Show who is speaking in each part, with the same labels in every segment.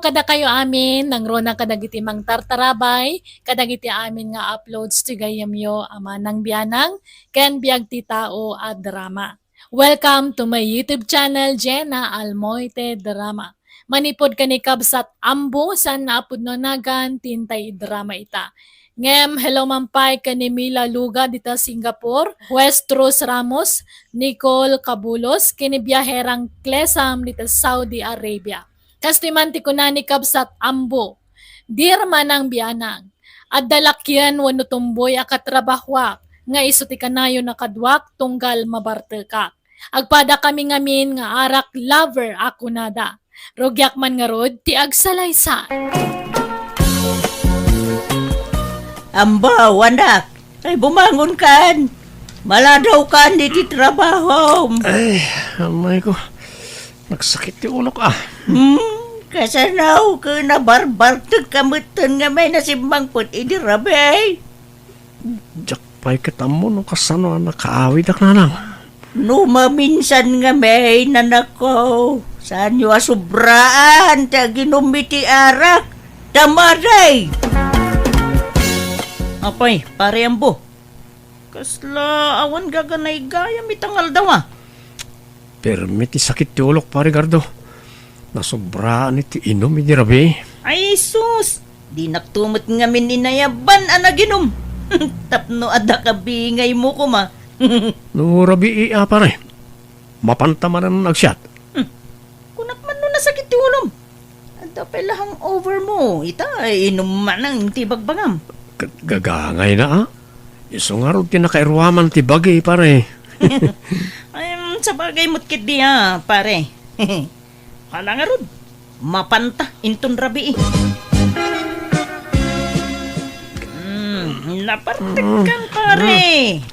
Speaker 1: kada kayo amin, nang rona kadagiti mang tartarabay, kadagiti amin nga uploads ti gayamyo ama nang biyanang, ken biag ti tao at drama. Welcome to my YouTube channel, Jenna Almoite Drama. Manipod ka ni Kabsat Ambo, san naapod no nagan, tintay drama ita. Ngem, hello mampay ka ni Mila Luga dita Singapore, Westros Ramos, Nicole Cabulos, kinibiyaherang Klesam dita Saudi Arabia. Kastiman ti kunani Kabsat Ambo, dir manang bianang, at dalakyan wano tumboy akatrabahwak, nga iso ti kanayo nakadwak tunggal mabartekak. Agpada kami ngamin nga arak lover ako nada. Rogyak man nga rod ti agsalaysa.
Speaker 2: Amba, anak, ay bumangon kan. Maladaw kan di ti trabaho.
Speaker 3: Ay, amay ko. Nagsakit yung ulo ka.
Speaker 2: Kasanaw ka na barbar kamutan nga may nasimbang put idi rabay.
Speaker 3: Jakpay kitamo no kasano ang nakaawid ak nanang.
Speaker 2: No maminsan nga may nanako. Saan nyo asubraan ta ginumiti arak. Tamaray. Apay, pare ambo. Kasla awan gaganay gaya mitangal daw ah.
Speaker 3: Pero may ti sakit ti ulok pare Gardo. Nasobraan iti inom iti rabi.
Speaker 2: Ay sus, di naktumot nga mininayaban anaginom. Tapno ada kabingay mo ko ma.
Speaker 3: No rabi iya pare. Mapantaman na nagsyat.
Speaker 2: Kunak man no nasakit ti ulom. Ada pelahang over mo. Ita ay inom man ang tibagbangam.
Speaker 3: Gagangay na ah. Iso nga rin tinakairwaman ti bagay pare.
Speaker 2: Ay, sa bagay mo't kit di ha, pare. Hala nga rod. Mapanta, inton rabi eh. Napartikan pare.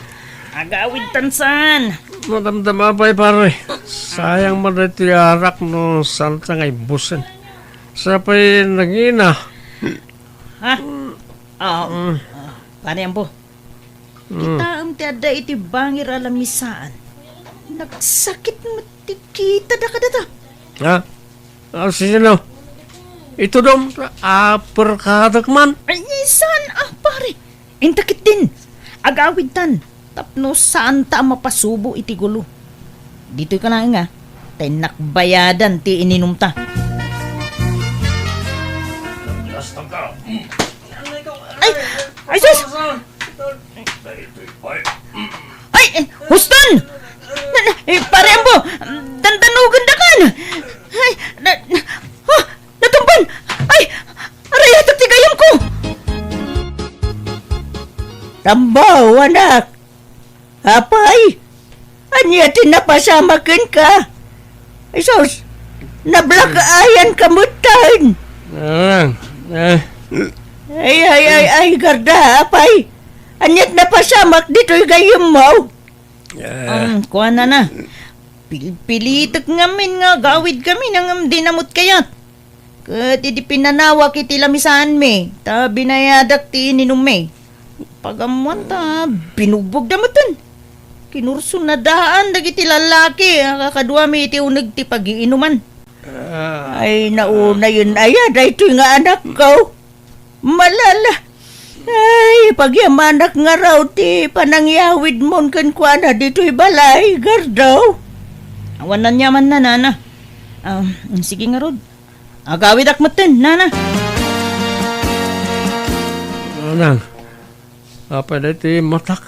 Speaker 2: Agawid tansan.
Speaker 3: Madamdama pa pare. Sayang man rin ti arak no salta ngay busen. Sa pa'y nagina.
Speaker 2: Ha? Pare ambo. Itaam ti ada iti bangir alamisaan. Nagsakit matikita da ka data.
Speaker 3: Ha? Sino? Ito dom, aperkadak man.
Speaker 2: Ay, saan pare? Intakit din. Agawid tan. Tapno saan ta mapasubo iti gulo. Dito'y ka na nga. Tay nakbayadan ti ininom ta. Ay, sus! Ay, Huston! Pare ambo, dandanugan da kan! Ay, natumban! Ay, aray atak tigayam ko! Tambaw, anak! Apay! Anya tinapasamakin ka! Ay, sus! Nablakaayan kamutan! Ay, garda, apay! Anyat napasamak dito'y gayam mo! Kuha na. Pilitak ngamin nga, gawid kami nang dinamot kayat. Kat iti pinanawa kiti lamisaan me, ta binayadak ti ininom me. Pagamuan ta, binubog damutan. Kinurso na daan, dagiti lalaki, kakadwa me iti unag ti pag-iinuman. Ay, nauna yun ayad, ay ito'y nga anak ko. Malala. Ay, pagyamanak nga raw ti panangyawid mon kan kuana dito'y balay, gardaw. Awan na nyaman na, nana. Sige nga rod. Agawid akmatin, nana.
Speaker 3: Anang, apa na iti matak.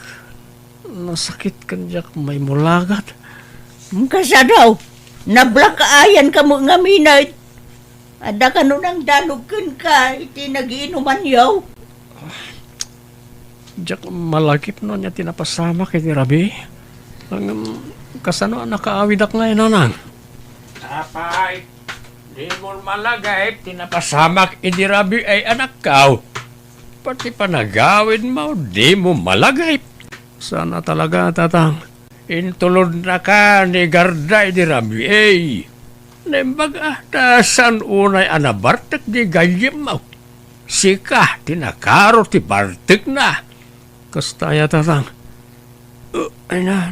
Speaker 3: Nasakit kan jak may mulagat.
Speaker 2: Kasa daw, nablakaayan ka mo nga minay. Ada ka nun ang dalugkan ka, iti nagiinuman yaw.
Speaker 3: Jak malakip no niya tinapasama kay ni Rabi. Ang kasano nakaawid ak ngayon nanang. Apay, di mo malagay tinapasamak ni Rabi ay anak kaw. Pati panagawid mo, di mo malagay. Sana talaga tatang. Intulod na ka ni Garday di Rabi ay. Nembaga, tasan unay anabartek di gayim mo. Sika, tinakaro ti bartek na. Kastaya tatang. Ay na,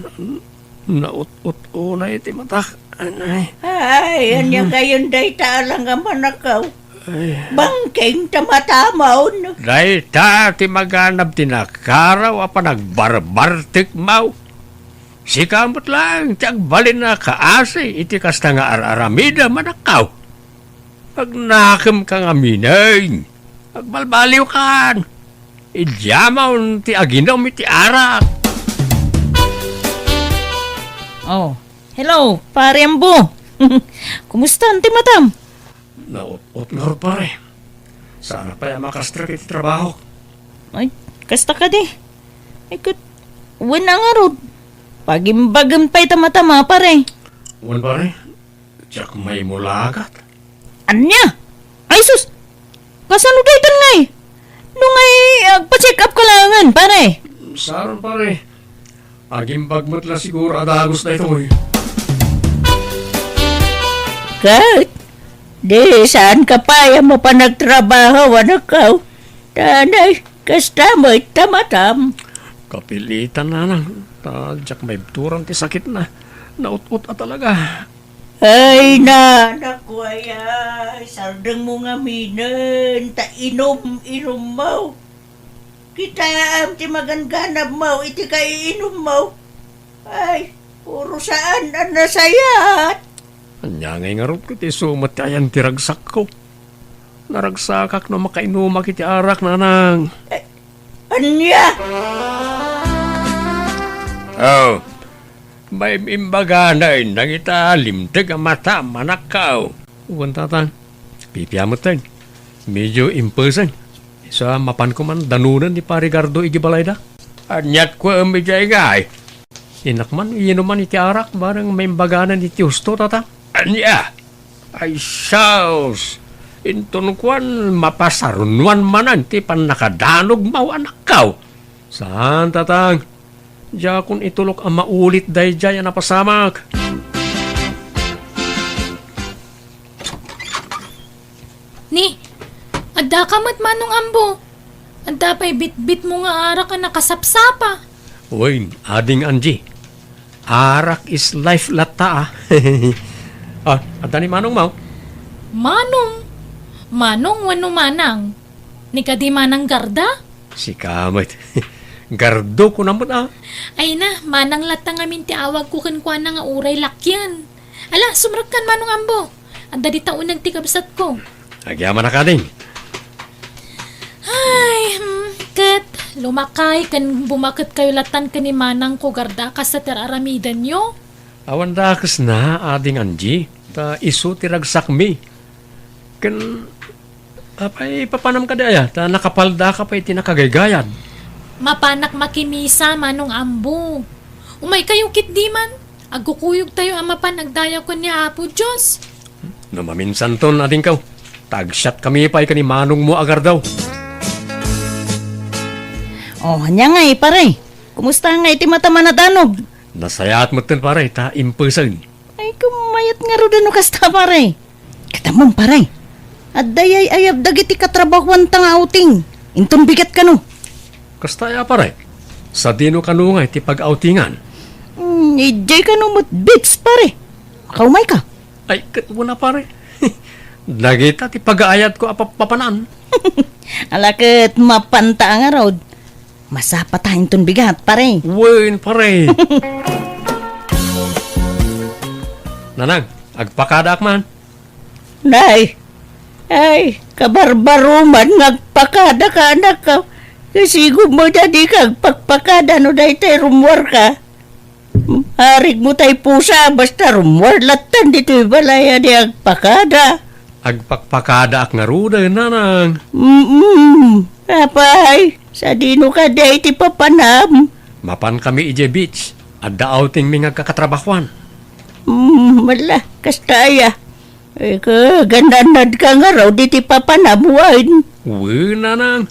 Speaker 3: naut-ut unay ti matak.
Speaker 2: Ay, yan yung kayon day taalang nga manakaw. Bangking tamatamaw no.
Speaker 3: Dahil ti maganap tinakaraw apa nagbarbartik mau. Si kamot lang, tiyag balin na kaasi, iti kasta nga araramida manakaw. Pag nakim ka nga minay, pagbalbaliw kan, idyamaw ti aginom iti arak.
Speaker 2: Oh, hello, pare Ambo. Kumusta, Auntie Matam?
Speaker 3: Naot nga ro pare. Sana pa yung makastrak iti trabaho.
Speaker 2: Ay, kasta ka di. Ay, wala nga ro. Pagimbagam pa itamatama, pare.
Speaker 3: Wan pare, tiyak may mulagat.
Speaker 2: Anya? Ay, sus! Kasaludaytan nga eh. Nung ay, pa-check up ka langan, pare.
Speaker 3: Saron pare. Agimbag mo't la siguro adagos na ito eh.
Speaker 2: Kat, di saan ka pa yung mo pa nagtrabaho, anak ka? Tanay, kasta mo itamatam.
Speaker 3: Kapilitan na nang. Tadyak may turang ti sakit na. Naut-ut talaga.
Speaker 2: Ay na, naku ay, sardang mo nga minan, ta inom mo. Kita am ti maganganap mo, iti kay inom mo. Ay, puro saan ang nasayat.
Speaker 3: Anya ngay nga rin ko ti sumat ti ayan ti ragsak ko. Naragsakak na makainumak iti arak na nang.
Speaker 2: Anya?
Speaker 3: Oh, may imbaga na nang italimtag ang mata manakaw. Uwan tatang, pipiyamot tayo. Medyo imperson. Sa mapan ko man danunan ni Parigardo igibalayda. Anyat ko ang medjay gay. Inakman, inuman iti arak, barang may imbaganan iti husto tata. Anya, ay saus. Intun kwan mapasarunwan manan ti pan nakadanog mau anakaw. Saan tatang? Diya kun itulok ang maulit day jay ang napasamak.
Speaker 1: Ni, adda ka mat manong Ambo. Adda pa'y bit-bit mo nga arak ka nakasapsapa.
Speaker 3: Uy, ading Angie. Arak is life lata ah. Adda ni Manong Mau.
Speaker 1: Manong wano manang. Ni ka di manang garda?
Speaker 3: Si Kamit. Gardo ko naman ah.
Speaker 1: Ay na, manang latang amin ti awag ko kan na nga uray lakyan. Ala, sumrag kan manong Ambo. Adda di taon nagtikabsat ko.
Speaker 3: Agyaman na ka ding.
Speaker 1: Ay, kat, lumakay kan bumakit kayo latan ka ni manang ko garda ka sa teraramidan nyo.
Speaker 3: Awan dakas na ading Angie. Ta isu tiragsak mi. Kan apay papanam ka daya. Ta nakapalda ka pa iti nakagaygayan.
Speaker 1: Mapanak makimisa manong Ambo. Umay kayo kit di man. Agkukuyog tayo ang mapanagdayaw ko ni Apo Diyos.
Speaker 3: Namaminsan ton ading kaw. Tagsyat kami pa ni Manong mo agar daw.
Speaker 2: Oh, nya nga eh, pare. Kumusta nga iti mata manadanog?
Speaker 3: Nasayat mo tin pare, ta imperson.
Speaker 2: Ay, kumayat nga ro dano kasta, pare. Katamang, pare. At dayay ayab dagiti katrabahuan tang outing. Intong bigat ka no.
Speaker 3: Kastaya pare, sa dino kanungay ti pag-outingan.
Speaker 2: Ijay ka no mo't bits, pare. Kaumay ka.
Speaker 3: Ay, kat mo na pare. Nagita ti pag-aayat ko apapapanan.
Speaker 2: Alakit mapanta nga rod. Masapat tayo itong bigat, pare.
Speaker 3: Wen pare. Nanang, agpakadak man.
Speaker 2: Nay, ay, kabarbaruman ngagpakada ka, anak ka. Kasi mo dadi kag pagpakada no dahi tayo rumwar ka. Harig mo tayo pusa, basta rumwar latan dito balaya di agpakada.
Speaker 3: Agpakpakada ak nga ruda, nanang.
Speaker 2: Apay, sa dino ka dahi ti papanam.
Speaker 3: Mapan kami ije beach. Adda outing mi nga kakatrabahuan.
Speaker 2: Wala, kastaya. Eh, gananad ka nga raw di ti papanamuan.
Speaker 3: Wen, nanang.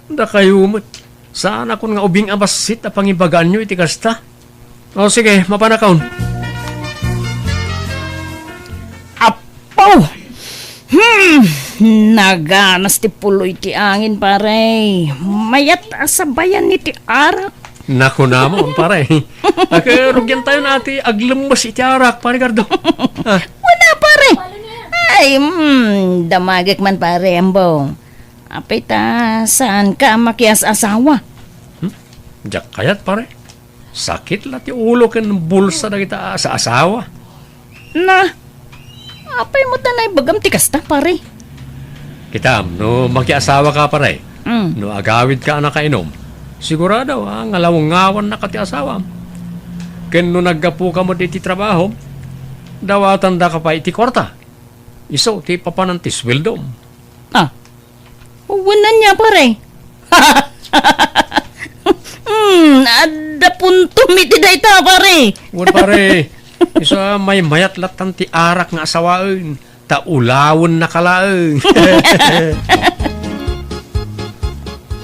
Speaker 3: Da kayo mo. Saan ako nga ubing abasit a pangibagaan nyo iti kasta? O sige, mapanakaon.
Speaker 2: Apaw! Naganas ti puloy ti angin, pare. Mayat asabayan ni ti arak.
Speaker 3: Naku namon, pare. Rugyan tayo nati aglembas iti arak, pare Gardo.
Speaker 2: Wala, pare. Ay, damagik man pare, Embong. Apay ta, saan ka makias asawa?
Speaker 3: Diyak kayat pare. Sakit lati ulo ken bulsa na kita sa asawa.
Speaker 2: Na, apay mo tanay bagam tikas ta pare.
Speaker 3: Kitam, no makiasawa ka pare. No agawid ka na kainom. Sigurado nga lawangawan na kati asawa. Ken no naggapu ka mo diti trabaho, dawatan da ka pa iti kwarta. Iso ti papanantis wildom.
Speaker 2: Ah, wanan niya pare. Ada punto miti day ta pare.
Speaker 3: Wan pare, isa may mayat latan ti arak nga asawaen. Ta ulawon na kalaeng.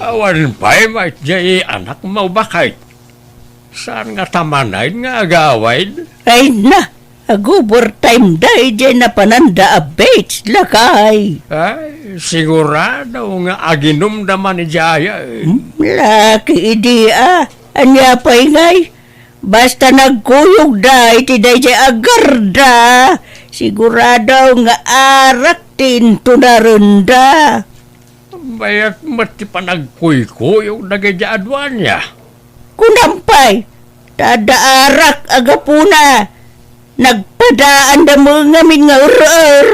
Speaker 3: Awan pa'y may jay anak mo bakit? Saan nga tamanay nga agawid?
Speaker 2: Ay na, agubor time day dyan na pananda a beach lakay.
Speaker 3: Ay, sigurado nga aginom naman ni Jaya.
Speaker 2: Laki idea, anya pa'y ngay. Basta nagkuyog da, iti day jay agarda. Sigurado nga arak tinto na runda.
Speaker 3: Bayat mati pa nagkuy-kuyog nagayadwan niya.
Speaker 2: Kunampay, tadaarak agapuna. Nagpadaan da mo ngamin nga ur-ur.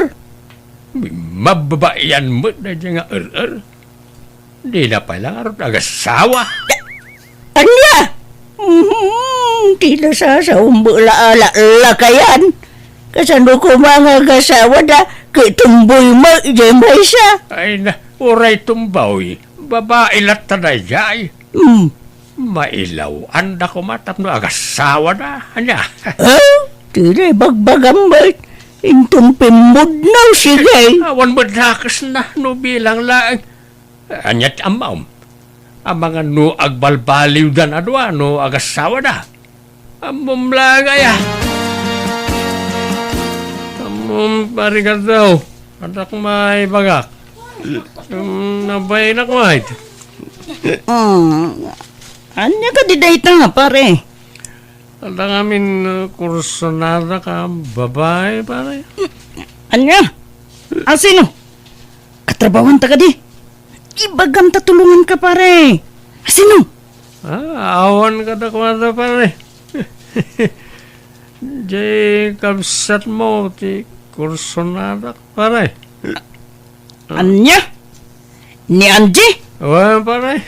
Speaker 3: Mababayan mo na dyan nga Di na pala aron agasawa.
Speaker 2: Anya? Tila sa umbula-ala kayan. Kasano ko mga gasawa da, kay tumboy mo, ijay may siya.
Speaker 3: Ay na, uray tumbaw. Babae lat na jay. Mailaw, anda ko matap no agasawa na. Anya?
Speaker 2: Tila bagbagam mo. Intong pimod na sige.
Speaker 3: Awan mo nakas na no bilang laang. Anyat amaw. Ang mga no agbalbaliw dan adwa no agasawa na. Amom lagaya. Amom parigat daw. Anak may bagak. Nabay na kumain.
Speaker 2: Anya ka di dayta nga pare?
Speaker 3: Alang amin kursunada ka babae pare.
Speaker 2: Anya? Sino? Katrabawan ta ka di? Ibagam tatulungan ka pare. Sino?
Speaker 3: Awan ka na kumata pare. Jay kabsat mo ti kursunada pare.
Speaker 2: Anya? Ni Angie?
Speaker 3: Awan pare.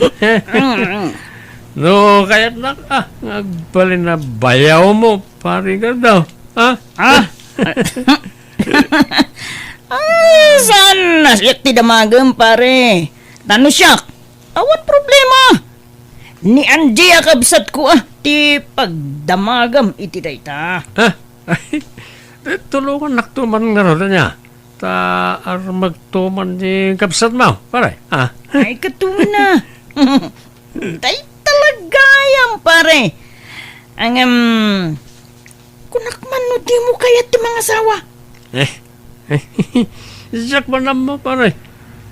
Speaker 3: No, kaya't na ka. Nagbalin na bayaw mo, pari ka daw.
Speaker 2: Saan nasyak ti damagam pare? Tano siya? Awan problema. Ni Angie akabsat ko ti pagdamagam iti dayta.
Speaker 3: Tulungan naktuman nga rin niya. Ta magtuman di kapsat mo, pare.
Speaker 2: Ay katuwa na. Day talagayam pare. Ang kunakman no di mo kaya ti mga asawa.
Speaker 3: Siyak ba naman pare?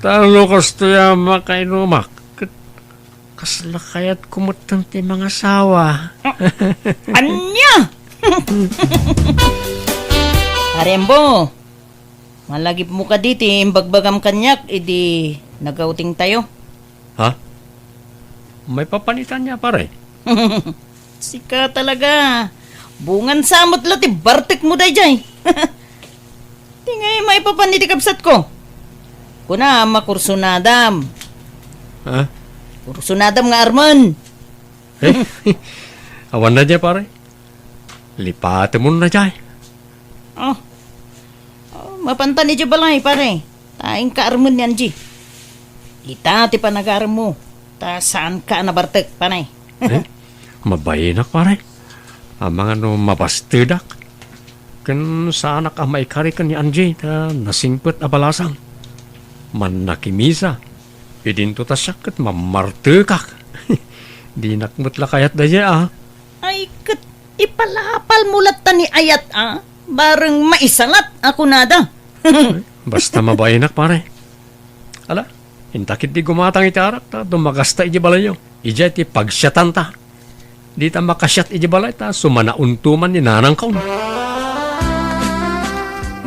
Speaker 3: Talo kasto ya makainumak. Kasla kaya't kumutang ti mga sawa.
Speaker 2: Anya? Arembo, malagip mo ka diti, imbagbagam kanyak, edi nagauting tayo.
Speaker 3: Ha? May papanitan niya pare.
Speaker 2: Sika talaga. Bungan samot lati, bartek mo day jay. Tingay may papaniti kapsat ko. Kuna makursunadam.
Speaker 3: Ha?
Speaker 2: Kursunadam nga arman.
Speaker 3: Awan na dyan pare. Lipate mo na dyan.
Speaker 2: Mapantan ni balay pare. Taing ka arman yan ji. Ita ti panagaram mo. Ta saan ka na bartek panay.
Speaker 3: Mabayinak pare. Ang mga no mabastidak. Kan saan ka may karikan ni Angie na nasingpet abalasang. Man nakimisa. Idinto ta sakit mamartekak. Di nakmutla kayat daya
Speaker 2: Ay kat ipalapal mulat ta ni ayat Bareng maisalat ako nada.
Speaker 3: Basta mabayinak pare. Ala, intakit di gumatang itarak ta dumagasta iji balayo. Ija ti pagsyatan ta. Di ta makasyat iji balay ta sumanauntuman ni nanang kaun.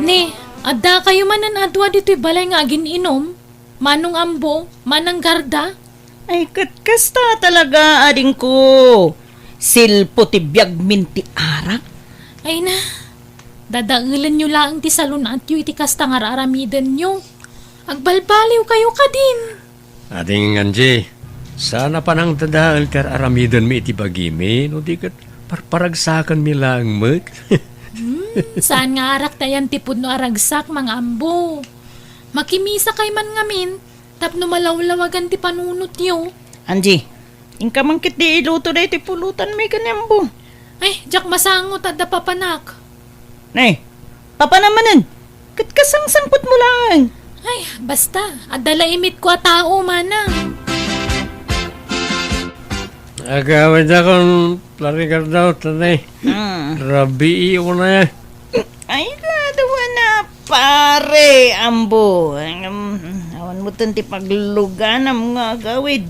Speaker 1: Ni, Adda kayo manan adwa dito'y balay nga gininom. Manong ambo, manang garda.
Speaker 2: Ay, katkasta talaga, ading ko. Silpo ti biyag minti arak.
Speaker 1: Ay na, dadaulan nyo lang ti salon at yu iti kasta nga raramidan nyo. Agbalbaliw kayo ka din.
Speaker 3: Ading Anji, sana pa nang tadaan kar aramidan mi iti bagimi, no di kat parparagsakan mi lang mek.
Speaker 1: Saan nga arak tayan tipod no aragsak mga ambo. Makimisa kay man ngamin, tapno malawlawagan ti panunot nyo.
Speaker 2: Anji, ingka mangkit di iluto na iti pulutan may kanyambo.
Speaker 1: Ay, jak masangot at papanak.
Speaker 2: Nay, papa namanan. Katkasang sangkot mo lang.
Speaker 1: Ay, basta, adala imit ko a tao manang.
Speaker 3: Agawid akong plarigar daw tanay. Rabi iyo na yan.
Speaker 2: Ay, ladawa na, pare, ambo. Awan mo tanti pagluganam nga gawid.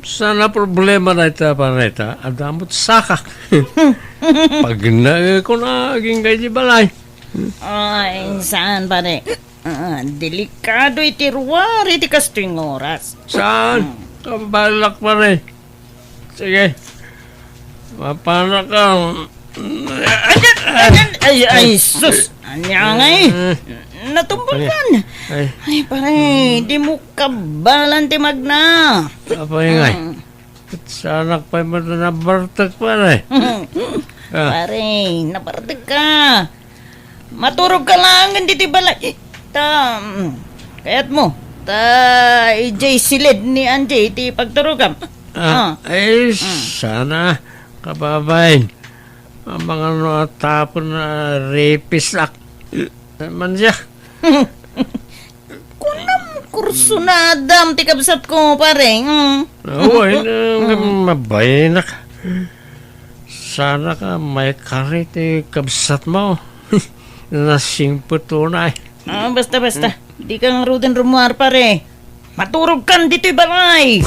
Speaker 3: Sana problema na ita pa na ita. Adamot sakak. Pag na ko na aging kay di balay.
Speaker 2: Ay, saan pare? Delikado iti ruwar, iti kasto'y oras.
Speaker 3: Saan? Kabalak pa rin. Sige. Mapana ka.
Speaker 2: Ay, sus! Anya nga eh. Natumbukan.
Speaker 3: Ay,
Speaker 2: Ay, pare, di mo kabalan ti magna.
Speaker 3: apa yung ay? Sanak pa mo na nabartag pa rin.
Speaker 2: Pare, napartig ka. Maturog ka lang, hindi ti balay. Kaya't mo. EJ silid ni Anjay, ti pagturugam.
Speaker 3: Ay, sana kababayin. Ang mga natapon na repisak. Man siya.
Speaker 2: Kunam kurso na adam, ti kabsat ko, pare.
Speaker 3: Oo, mabayinak. Sana ka may karit kabsat mo. Nasing putunay.
Speaker 2: Basta. Di kang ruden rumuar, pare. Maturog kan dito'y balay.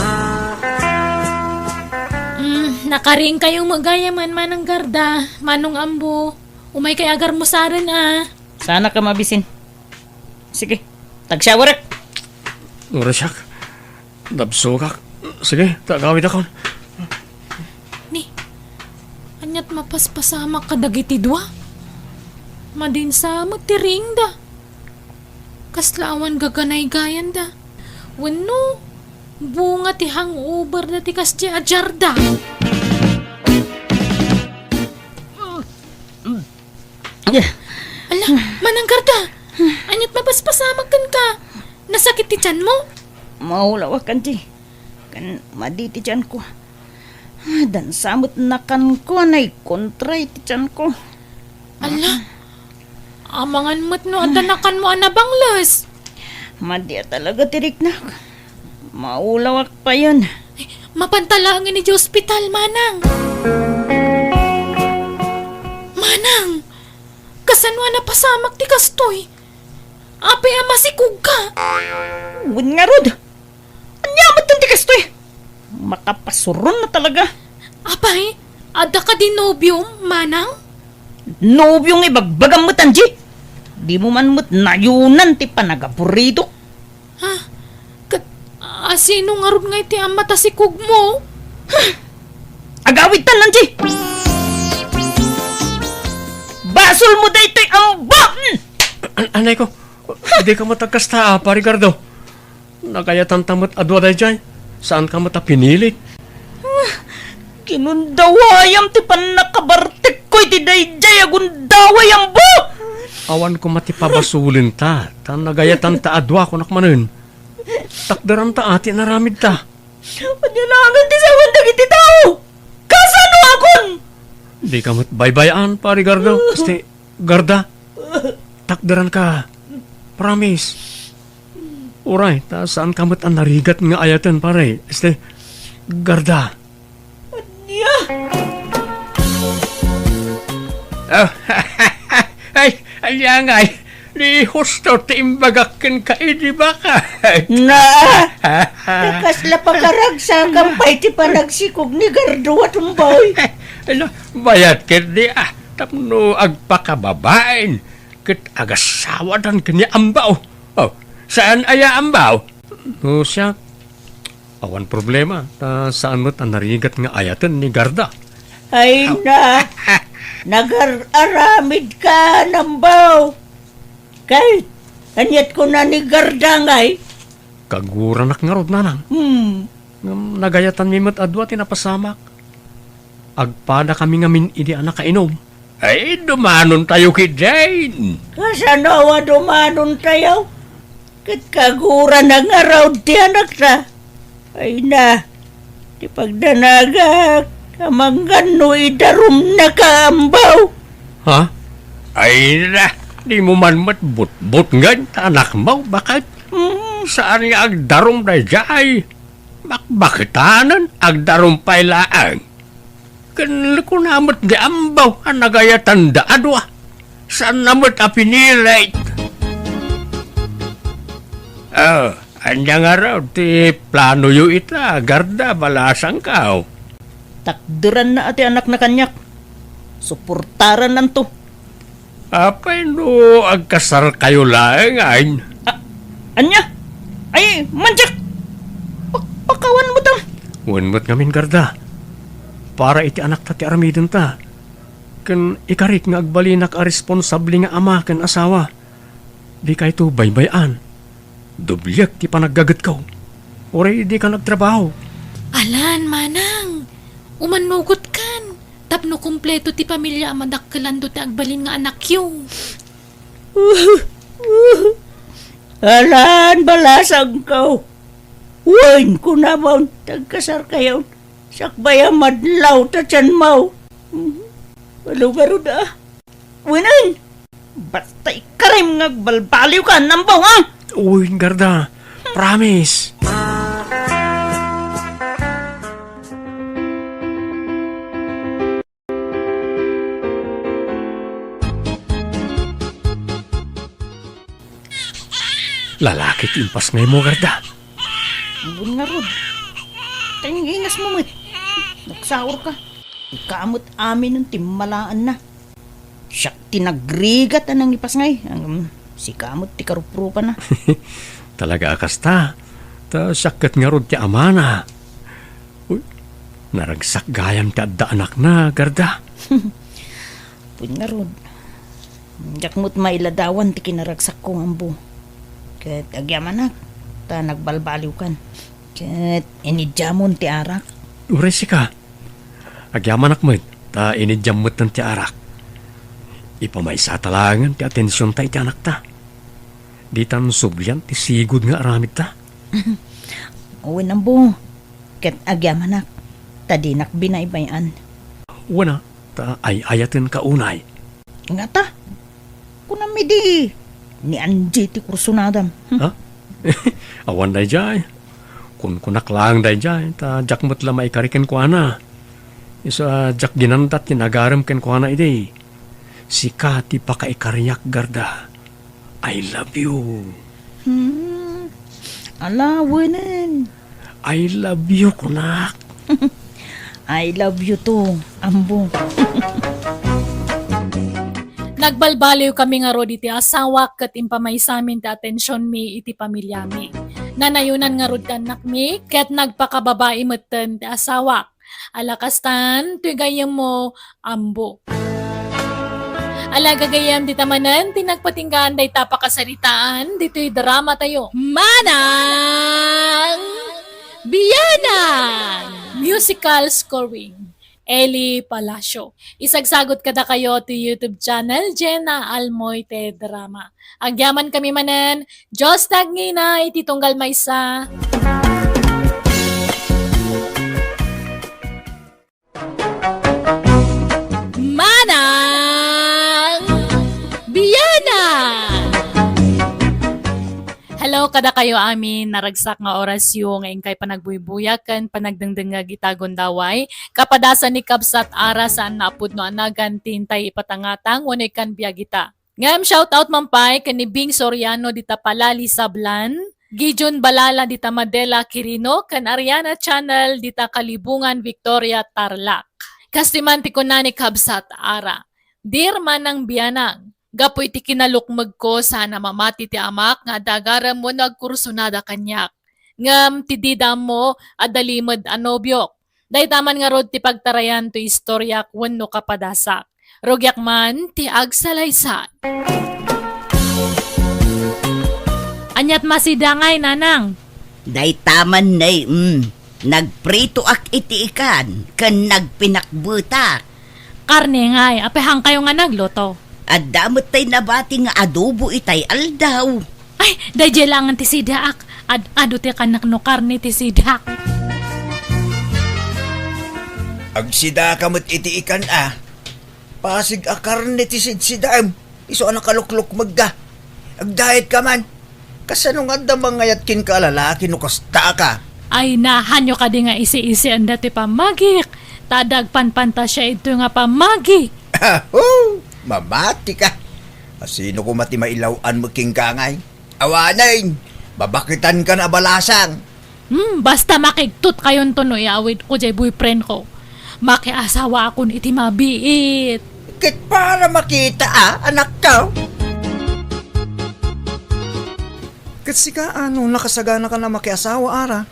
Speaker 1: Nakaring kayong magayaman manang garda, manong ambo. Umay kay agar mo saran
Speaker 2: Sana ka mabisin. Sige, tag-showerak.
Speaker 3: Urasyak. Dabsukak. Sige, tagawid ako.
Speaker 1: Ni, anyat mapaspasamak kadagiti dua. Madin sa matiring da. Kaslawan gaganay gayan da. Wano, bunga ti hangover na ti kasya ajarda. Ala, manang garda. Anyat mapaspasamak kan ka. Nasakit ti tiyan mo?
Speaker 2: Maulawak kan ti. Kan maditi tiyan ko. Dan samot na kan ko na kontray ti tiyan ko.
Speaker 1: Ala, amangan mo't no adanakan mo anabanglas.
Speaker 2: Madya talaga tirik na. Maulawak pa yun.
Speaker 1: Mapantalangin ni hospital, Manang. Manang, kasanwa na pasamak ti kastoy. Apay ama si Kuga.
Speaker 2: Wun nga rod. Anyamat ng tikas to eh. Makapasuron na talaga.
Speaker 1: Apay, ada ka din nobyong, Manang?
Speaker 2: Nobyong ibagbagam mo, Tanji. Di mo man mo't nayunan ti panagapurido.
Speaker 1: Ha? Sino nga rin nga iti ama ta si Kug mo?
Speaker 2: Agawid tan, Tanji. Basol mo da ito'y amba!
Speaker 3: Anay ko, hindi ka matagkasta, pa, Ricardo. Nagayatan tamot adwa day dyan. Saan ka mata pinili?
Speaker 2: Kinundawayam ti panakabartek ko iti dayjay agundawayam bo!
Speaker 3: Awan ko matipabasulin ta. Tan nagayatan ta adwa ko nakmanin. Takdaran ta ati naramid ta.
Speaker 2: Panyalagan ti sa wandag iti tao! Kasano akon?
Speaker 3: Di ka matbaybayan, pa, Ricardo. Este, Garda, takdaran ka. Promise. Uray, ta saan ka mat ang narigat nga ayatan, pare. Este, Garda. Oh, ay, aliyangay. Di husto tiimbagakin ka, di ba ka?
Speaker 2: Na! Nakasla pa karagsagang pa iti panagsikog ni Gardo at umboy.
Speaker 3: Ano, bayat ka di Tapno agpakababain. Kat agasawadan kanya ambaw. Oh, saan aya ambaw? No siya, awan problema. Saan mo't ang narigat nga ayatan ni Garda?
Speaker 2: Ay na, nag-aramid ka ng baw. Kay, anyat ko na ni Gardangay.
Speaker 3: Kaguranak nga rod nanang. Nagayatan mi mo't adwa tinapasamak. Agpada kami ngamin idi anak kainom. Ay, dumanon tayo kid Jane.
Speaker 2: Kasanawa dumanon tayo. Kat kagura na nga raw di anak sa. Ay na, di pagdanaga, kamanggan no idarum na kaambaw.
Speaker 3: Ha? Ay na, di mo man matbut-but nga anak mo. Bakit? Saan nga agdarom na jay? Bakitanan agdarom pailaan? Kan ko namot di ambaw ang nagayatan da adwa. Saan namot apinilit? Oh, anya nga raw, ti plano yu ita, Garda, balasang ka.
Speaker 2: Takdiran na ati anak na kanyak. Suportaran nan to.
Speaker 3: Apay no, agkasar kayo lang, ay.
Speaker 2: Anya? Ay, manjak! Pakawan mo to.
Speaker 3: Unmot ngamin, Garda. Para iti anak ta ti armidon ta. Kan ikarit nga agbalinak a responsable nga ama kan asawa. Di kay to baybayan. Dublyak ti panaggagat ko. Oray di ka nagtrabaho.
Speaker 1: Alan, manang. Umanugot kan. Tapno kumpleto ti pamilya amadakkelan do ti agbalin nga anak yung.
Speaker 2: Alan, balasang ko. Wain ko naman. Tagkasar kayo. Sakbaya madlaw ta tiyan mo. Walo da. Winan! Basta ikarim nga balbaliw ka, nambaw ha?
Speaker 3: Uy, Garda. Promise. Lalaki timpas ngay mo, Garda.
Speaker 2: Ambun nga rod. Tayong ingas mo, mit. Nagsaur ka. Ikamot amin ng timalaan na. Siyak tinagrigat anang ipas ngay. Si kamot ti karuprupa na.
Speaker 3: Talaga akas ta. Ta sakit nga rod ti amana. Uy, naragsak gayam ti adda anak na, Garda.
Speaker 2: Pun nga rod. Jakmot mailadawan ti kinaragsak kong ambo. Kat agyamanak. Ta nagbalbaliw kan. Kat inidyamon ti arak.
Speaker 3: Uray si ka. Agyaman akmat, ta inidyamot ng ti arak. Ipamaysa talangan ti atensyon ta iti anak ta. Di tan subyan ti sigud nga aramid ta.
Speaker 2: Uwin ambo. Kat agyamanak. Ta dinak binaybayan.
Speaker 3: Wana, ta ay ayatin ka unay.
Speaker 2: Nga ta. Kunami di. Ni Angie ti kursunadam.
Speaker 3: Ha? Awan day jay. Kun kunak lang day jay, ta jakmot la maikariken ko ana. Isa jak ginantat kinagaram ken ko ana ide. Si Kati pakaikariyak, Garda. I love you.
Speaker 2: Alawanan.
Speaker 3: I love you, kunak.
Speaker 2: I love you too, ambo.
Speaker 1: Nagbalbaliw kami nga rod iti asawa kat impamaysamin ti atensyon mi iti pamilya mi. Nanayunan nga rod kanak mi kat nagpakababae metten ti asawa. Alakastan, tuyagayam mo, ambo. Alagagayam di tamanan, tinagpatinggaan day tapakasaritaan, dito'y drama tayo. Manang Biyanan! Musical scoring. Eli Palacio. Isagsagot kada kayo to YouTube channel, Jenna Almoite Drama. Agyaman kami manen, Diyos tagngina, ititunggal maysa. Manang Biyanan! Hello, kada kayo amin, naragsak nga oras yung ngayon kay panagbuybuyakan, panagdengdengag itagon daway, kapadasan ni Kabsat Ara saan naapod no anagan tintay ipatangatang, wanay kan biyagita. Ngam shoutout mampay kani Bing Soriano dita Palali Sablan, Gijon Balala dita Madela Quirino, kan Ariana Channel dita Kalibungan Victoria Tarlac. Kastimanti ko na ni Kabsat Ara. Dear Manang Biyanang, Gapoy ti kinalukmag ko sana mamati ti amak nga dagaram mo nagkursunada kanyak. Ngam ti didam mo adalimod anobyok. Day taman nga rod ti pagtarayan to istoryak wenno kapadasak. Rogyak man ti agsalaysa. Anyat masidangay nanang.
Speaker 2: Day taman nay, nagprito ak iti ikan, kan nagpinakbutak.
Speaker 1: Karne ngay, apehang kayo nga nagloto.
Speaker 2: At damot tay nabati nga adobo itay aldaw.
Speaker 1: Ay, dahil lang ti sidaak. Ado ti kanak no karne ti sidak.
Speaker 4: Agsida kamot iti ikan Pasig akarne ti sidsidam. Iso anak kalukluk magga. Agdahit ka man. Kasano nga damang ngayat kin ka lalaki no kasta ka.
Speaker 1: Ay nahanyo ka di nga isi-isi ang dati pamagik. Tadag panpanta siya ito nga pamagi.
Speaker 4: Mamati ka. Sino ko mati mailawan mo king kangay? Awanain, babakitan ka na balasang.
Speaker 1: Basta makigtut kayon to no iawid ko jay boyfriend ko. Makiasawa akon iti mabiit.
Speaker 4: Kit para makita anak ka. Kasi ka nakasagana ka na makiasawa ara.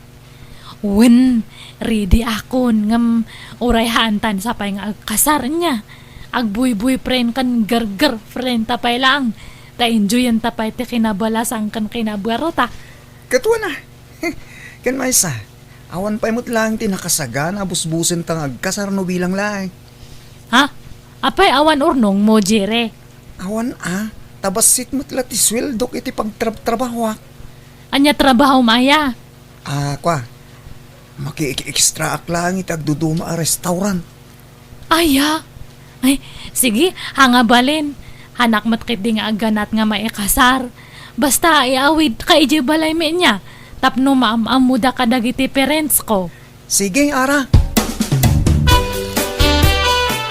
Speaker 1: Wen, ready akon ngam urayhantan sa pay nga agkasar niya. Agbuy-boyfriend kan girlfriend tapay lang. Ta-enjoyan tapay ti kinabalasang kan kinabuarota.
Speaker 4: Katwa na. Kan maysa. Awan pa imot lang tinakasagana busbusin tang agkasar no bilang lang.
Speaker 1: Ha? Apay awan urnong mo, Jere.
Speaker 4: Awan tabasit mo't lati sweldo iti pagtrabaho.
Speaker 1: Anya trabaho maya?
Speaker 4: Kwa. Maki-extra ak lang iti agduduma a restaurant.
Speaker 1: Aya. Ay, sige, hangabalin. Hanak matkit di nga aganat nga maikasar. Basta iawid ka iji balay me niya. Tapno maamamuda ka dagiti parents ko.
Speaker 4: Sige, ara.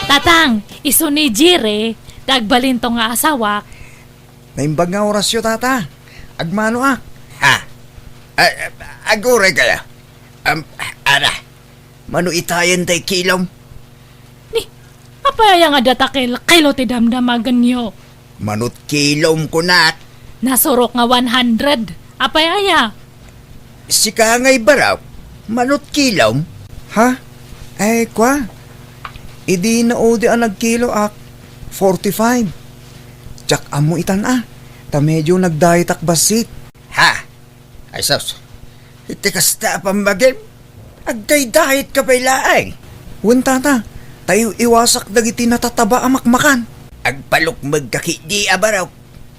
Speaker 1: Tatang, iso ni Jire, dagbalin to nga asawa.
Speaker 4: Naimbag nga orasyo, tata. Agmano Agure kaya. Ara. Mano itayan tay kilom.
Speaker 1: Apaya nga datakil, kilo ti damdamagan niyo.
Speaker 4: Manot kilom ko na.
Speaker 1: Nasurok nga 100. Apaya.
Speaker 4: Si kangay baraw. Manot kilom. Ha? Kwa. Idi na odi ang nagkilo 45. Tsak amo itan Ta medyo nagdayit akbasit. Ha? Ay sos. Iti kasta pambagin. Agday-dayit ka pa'y laay. Wan tata. Tayo iwasak dagiti natataba amakmakan. Agpalukmag kaki di abaraw.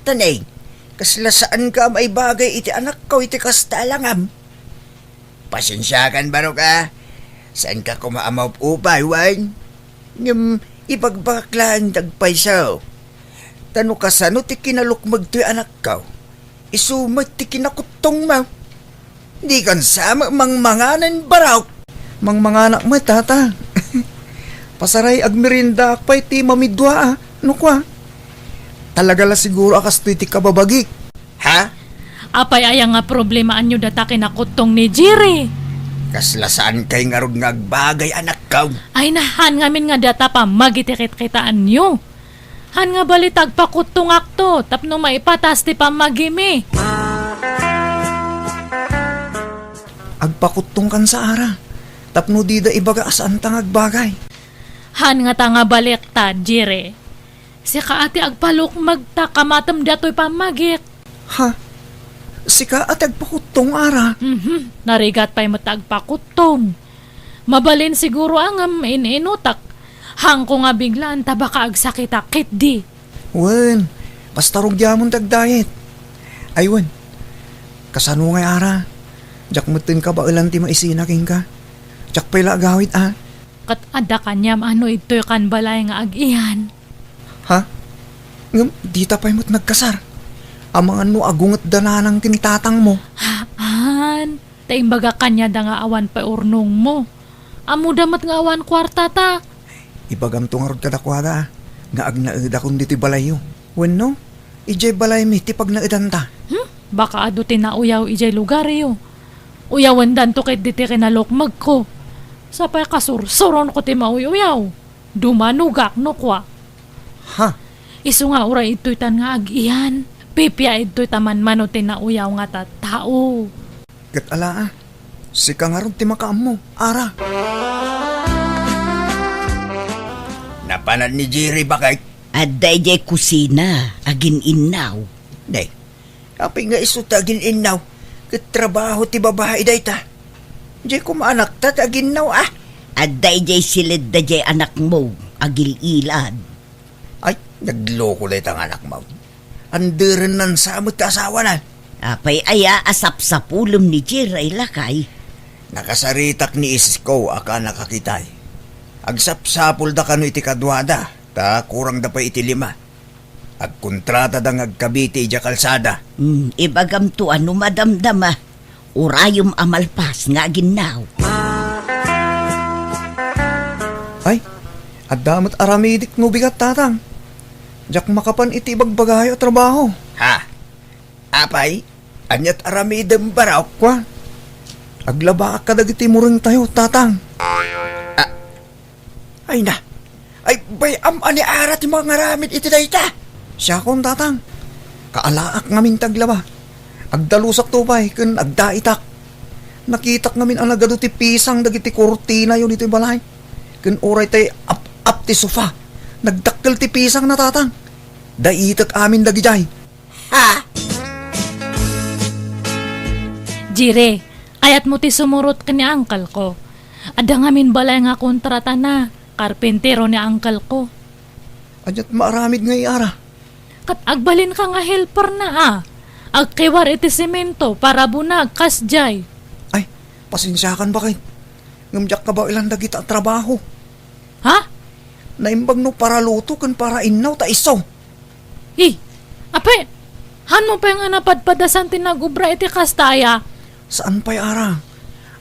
Speaker 4: Tanay, kasla saan ka may bagay iti anak ko iti kasta langam. Pasensyakan baro ka. Saan ka kumaamaw upay, wan? Ngam ipagbaklaan dagpaysaw. Tano ka sano ti kinalukmag to'y anak ko. Isumag ti kinakutong mo. Di kan sama mangmanganan baraw. Mangmanganak mo, tata. Pasaray agmerinda akpay ti mamidwa No kwa? Talaga la siguro akas ti kababagi. Ha?
Speaker 1: Apay aya nga problema anyo data kinakutong ni Jiri.
Speaker 4: Kasla saan kay nga rod nga agbagay anak ka?
Speaker 1: Ay nahan ngamin nga data pa magitikit-kitaan nyo. Han nga balitag pakutong akto tapno maipatas ti pamagimi.
Speaker 4: Agpakutong kan sa ara. Tapno dida ibaga asaan tang agbagay.
Speaker 1: Han nga tanga baliktad, Jire. Si kaati agpalok magta kamatam dato'y pamagik.
Speaker 4: Ha? Sika at agpakutong ara.
Speaker 1: Narigat pa'y matagpakutong. Mabalin siguro ang ininutak. Hang ko nga biglaan tabaka agsakit-akit di.
Speaker 4: Wen, basta rugyamon tagdayet. Ay wen, kasano ngay ara? Jak mutin ka ba ilan ti maisinaking ka? Jak pa'y lagawit
Speaker 1: Kat ada kanyam ano ito'y kan balay nga agihan.
Speaker 4: Ha? Ngam, dita pa'y mo't nagkasar. Amangan mo agungat dananang tinitatang mo.
Speaker 1: Haan, taimbaga kanya da nga awan pa urnong mo. Amo damat nga awan kwarta ta.
Speaker 4: Ibagam to nga rod kadakwada nga agnaed akong diti balayo. Wen no? Ijay balay mi ti pag naedanta.
Speaker 1: Baka ado tinauyaw ijay lugar yo. Uyawan dan to kay diti kinalokmag ko. Sapay kasursuron ko ti mauyaw. Dumanugak no kwa.
Speaker 4: Ha?
Speaker 1: Isu nga ura ito'y tan nga agiyan. Pipya ito'y taman mano tinauyaw nga tao.
Speaker 4: Kat ala si ka nga ron ti makaam mo, ara. Napanan ni Jerry bakit?
Speaker 2: Aday jay kusina, agin inaw.
Speaker 4: Day, apay nga iso tagin inaw. Kat trabaho ti babae day ta. Jay kumaanak ta tagin naw
Speaker 2: Aday jay silid da jay anak mo, agil ilad.
Speaker 4: Ay, nagloko day tang anak mo. Anderan nan sa amot asawa na.
Speaker 2: Apay aya asap sa pulom ni Jiray lakay.
Speaker 4: Nakasaritak ni isis ko aka nakakitay. Agsapsapol da kano iti kadwada, ta kurang da pa iti 5. Agkontrata da ngagkabiti ija kalsada.
Speaker 2: Ibagam to ano madamdama, urayom amalpas nga ginaw.
Speaker 4: Ay, adamot aramidik no bigat tatang. Jak makapan iti bagbagayo trabaho. Ha? Apay, anyat aramidem baraw kwa. Aglaba ka dagiti muring tayo, tatang. Ay na. Ay, bayam ani arat yung mga ngaramid iti dayta. Siya kon, tatang. Kaalaak ngamin taglaba. Agdalusak to bay, kun agdaitak. Nakitak ngamin ang nagado ti pisang dagiti kurtina yun iti balay. Kun oray tay up ti sofa. Nagdakkel ti pisang na, tatang. Daitak amin dagijay. Ha?
Speaker 1: Jire, ayat mo ti sumurot ka ni angkal ko. Ada ngamin balay nga kontrata na, karpentero ni angkal ko.
Speaker 4: Anyat maaramid nga iara.
Speaker 1: Kat agbalin ka nga helper na Agkiwar iti semento para bunag kasjay.
Speaker 4: Ay, pasensyakan ba kayo? Ngamjak ka ba ilang dagita trabaho?
Speaker 1: Ha?
Speaker 4: Naimbag no para luto kan para inaw ta iso.
Speaker 1: Apay, han mo pa nga napadpadasan tinagubra iti kastaya.
Speaker 4: Saan pa'y ara?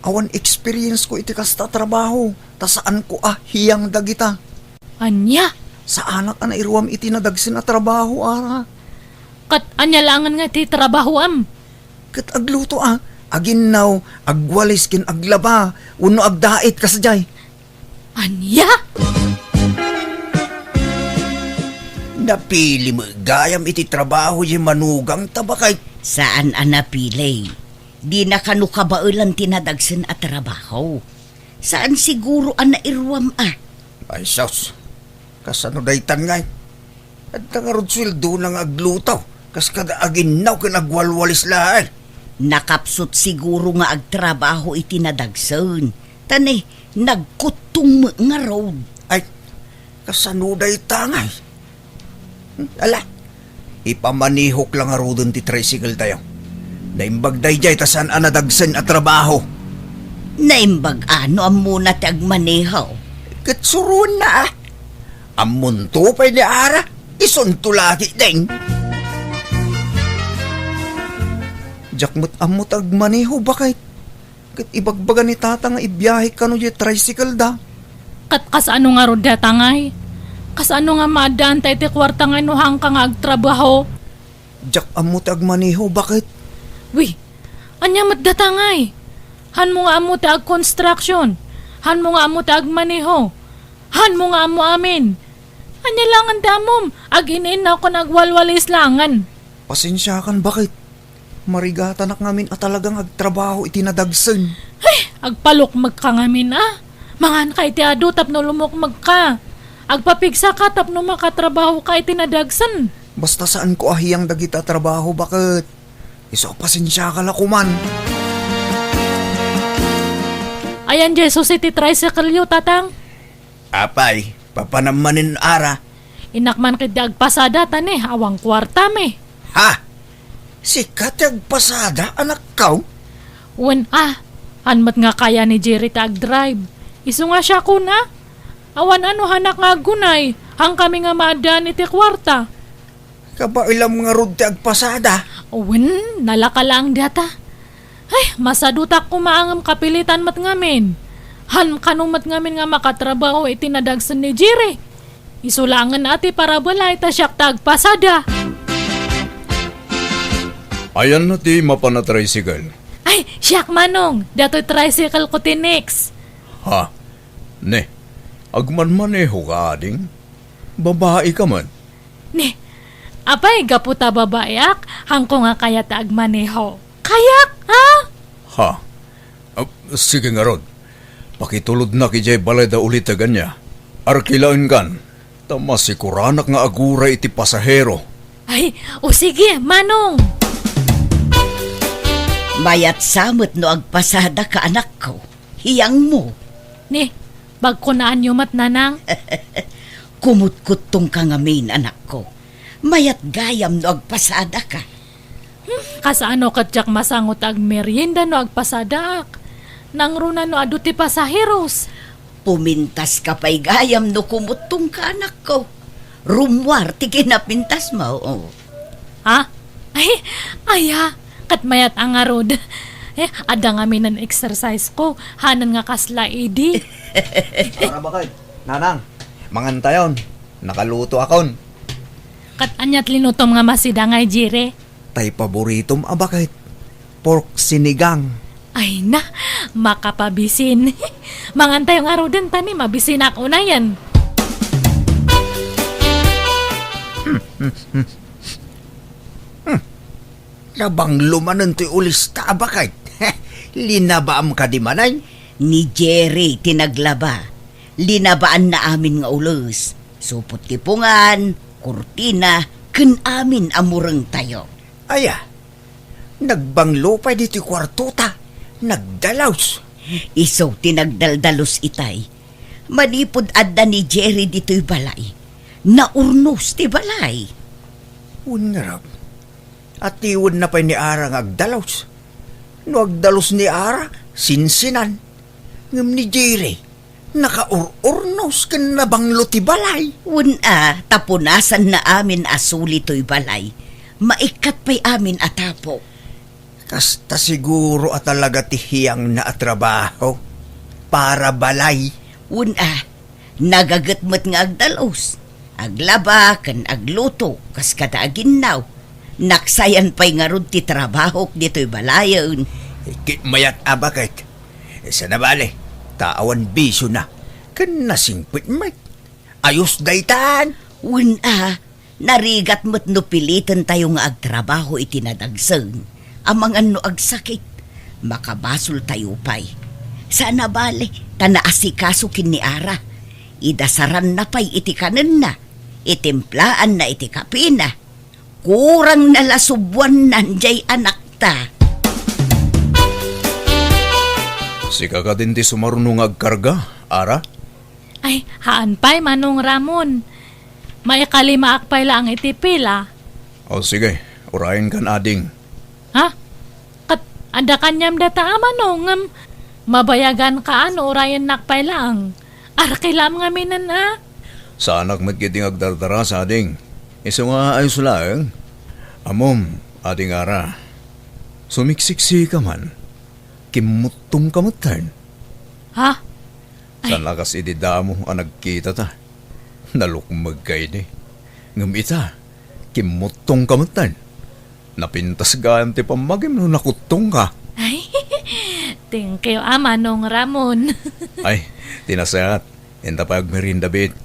Speaker 4: Awan experience ko iti kasta trabaho. Ta saan ko hiyang dagita.
Speaker 1: Anya?
Speaker 4: Sa anak na iruam iti nadagsin na trabaho ara.
Speaker 1: Kat anya langan nga ti trabahoam.
Speaker 4: Kat agluto aginaw, agwalis kin aglaba, uno agdait kasjay.
Speaker 1: Anya?
Speaker 4: Napili mo gayam iti trabaho yung manugang tabakay.
Speaker 2: Saan anapilay? Di na kanu kabailan tinadagsen at trabaho. Saan siguro irwam
Speaker 4: Ay sos, kasano daytan ngay. At nangarod sweldo nang aglutaw, kas kada aginaw ka nagwalwalis lahat.
Speaker 2: Nakapsot siguro nga agtrabaho itinadagsen. Tani, nagkutung nga road.
Speaker 4: Ay, kasano daytan ngay. Ala, ipamanihok lang nga rodon ti tricycle tayo. Naimbag dayjay tasan anadagsen at trabaho.
Speaker 2: Naimbag ano ang muna ti agmanehaw.
Speaker 4: Katsurun na Amon to pa'y ni ara, isuntulati ding. Jakmut amot agmaneho bakit? Kat ibagbaga ni tata nga ibiyahe ka no di tricycle da.
Speaker 1: Kat kasano nga rod datangay? Kasano nga maadaan tayo ti kwarta nga inuhang ka nga agtrabaho?
Speaker 4: Jak amot agmaneho bakit?
Speaker 1: Wi, anya matdatangay. Han mo nga amo ti ag-construction. Han mo nga amo ti agmaneho. Han mo nga amo amin. Anya langan damom, ag-inin na ako nagwalwalis langan.
Speaker 4: Pasensya kan bakit? Marigata nak ngamin at talagang agtrabaho itinadagsen.
Speaker 1: Agpalok magkangamin Mangan ka iti adu tapno lumok magka. Agpapigsa ka tapno makatrabaho ka itinadagsan.
Speaker 4: Basta saan ko ahiyang dagita trabaho bakit? Iso pasensya ka lakuman.
Speaker 1: Ayan Jesus iti tricycle yu tatang.
Speaker 4: Apay, papanamanin ara.
Speaker 1: Inakman kiti agpasada tani, awang kwarta me.
Speaker 4: Ha? Sikat agpasada anak kaw?
Speaker 1: Wen hanmat nga kaya ni Jerry ta ag-drive. Isu nga siya kuna. Awan ano hanak nga gunay, hang kami nga maadaan iti kwarta.
Speaker 4: Kabailam nga rod ti agpasada.
Speaker 1: Wen, nalaka lang data. Ay, masadutak ko maangam kapilitan mat ngamin. Han kanumat ngamin nga makatrabaho iti nadagsan ni Jerry. Isulangan ati para balay ta siyak tagpasada.
Speaker 5: Ayan na ti mapana tricycle.
Speaker 1: Ay, siyak manong, dato'y tricycle ko tinix.
Speaker 5: Ha? Ne, agmanmaneho ka ading? Babae ka man.
Speaker 1: Ni, apay gaputa babayak, hangko nga kaya taag maneho. Kayak, ha?
Speaker 5: Ha? Sige nga rod. Pakitulod na kijay balay da ulit ganya. Arkilain kan. Tama siguranak nga agura iti pasahero.
Speaker 1: Ay, o sige, manong.
Speaker 2: Mayat samot no agpasada ka anak ko. Hiyang mo.
Speaker 1: Ni, bagkunaan nyo mat nanang.
Speaker 2: Kumut-kut tong kangamin anak ko. Mayat gayam no agpasada ka.
Speaker 1: Kasano katyak masangot ag merienda no agpasadak. Nangruna no adu ti pasaheros.
Speaker 2: Pumintas ka pa'y gayam no kumutong ka anak ko. Rumwar ti kinapintas mo. Oh.
Speaker 1: Ha? Ay, aya. Kat mayat ang arod. Ada nga minan exercise ko. Hanan nga kasla edi.
Speaker 4: Para ba kayo? Nanang, mangantayon. Nakaluto akon.
Speaker 1: Kat anyat linutom nga masidangay jire.
Speaker 4: Tay paboritom abakit. Pork sinigang.
Speaker 1: Ay na, makapabisin. Mangantay yung araw din tani, mabisin ako na yan.
Speaker 4: Labang lumanan to'y ulista abakit. Linabaam ka di manay?
Speaker 2: Ni Jerry tinaglaba. Linabaan na amin nga ulos. Supot kipungan, kurtina, ken amin amureng tayo.
Speaker 4: Aya, nagbanglo pa dito kwartuta. Nagdalaws.
Speaker 2: Iso tinagdaldalos itay. Manipod adda ni Jerry dito'y balay. Naurnos ti balay.
Speaker 4: Unarap. At iwan na pa ni Ara nga agdalaws. No agdalos ni Ara, sinsinan. Ngam ni Jerry, nakaurnos kan nabanglo ti balay.
Speaker 2: Una, tapunasan na amin asuli to'y balay. Maikat pa'y amin atapo.
Speaker 4: Kasta siguro at talaga tihiyang na trabaho para balay.
Speaker 2: Una, nagagatmat nga agdalos. Aglaba, kan agluto, kas kada aginaw. Naksayan pa'y nga rod ti trabaho dito'y balayon.
Speaker 4: Ikit mayat abakit. Isa na bale, tawan bisyo na. Kan nasingpit mat. Ayos daytan.
Speaker 2: Una, narigat mo't no pilitan tayo nga agtrabaho itinadagsan. Amang ano agsakit, makabasol tayo pa'y. Sana bale, tanaasikaso kin ni Ara. Idasaran na pa'y iti kanan na. Itimplaan na iti kapina. Kurang nalasubwan nanjay anak ta.
Speaker 5: Sika ka din ti sumarunong agkarga, Ara?
Speaker 1: Ay, haan pa'y manong Ramon. May kalima akpay lang iti pila.
Speaker 5: O sige, urayin kan ading.
Speaker 1: Ha? Kat ada kanyam data manong. Mabayagan ka ano, orayan nakpay lang. Arkilam nga minan ha?
Speaker 5: Sa anak magkiting agdardara sa ading. Iso nga ayos lang. Amom, ading Ara. Sumiksiksi ka man. Kimutong kamutan.
Speaker 1: Ha?
Speaker 5: Sa lakas idida mo ang nagkita ta. Nalukmag kayo ni. Ngam ita, kimutong kamutan. Napintas gaan ti pamagim no nakutong ka.
Speaker 1: Ay, thank you, manong Ramon.
Speaker 5: Ay, tinasayat. Enta pa agmerinda bit.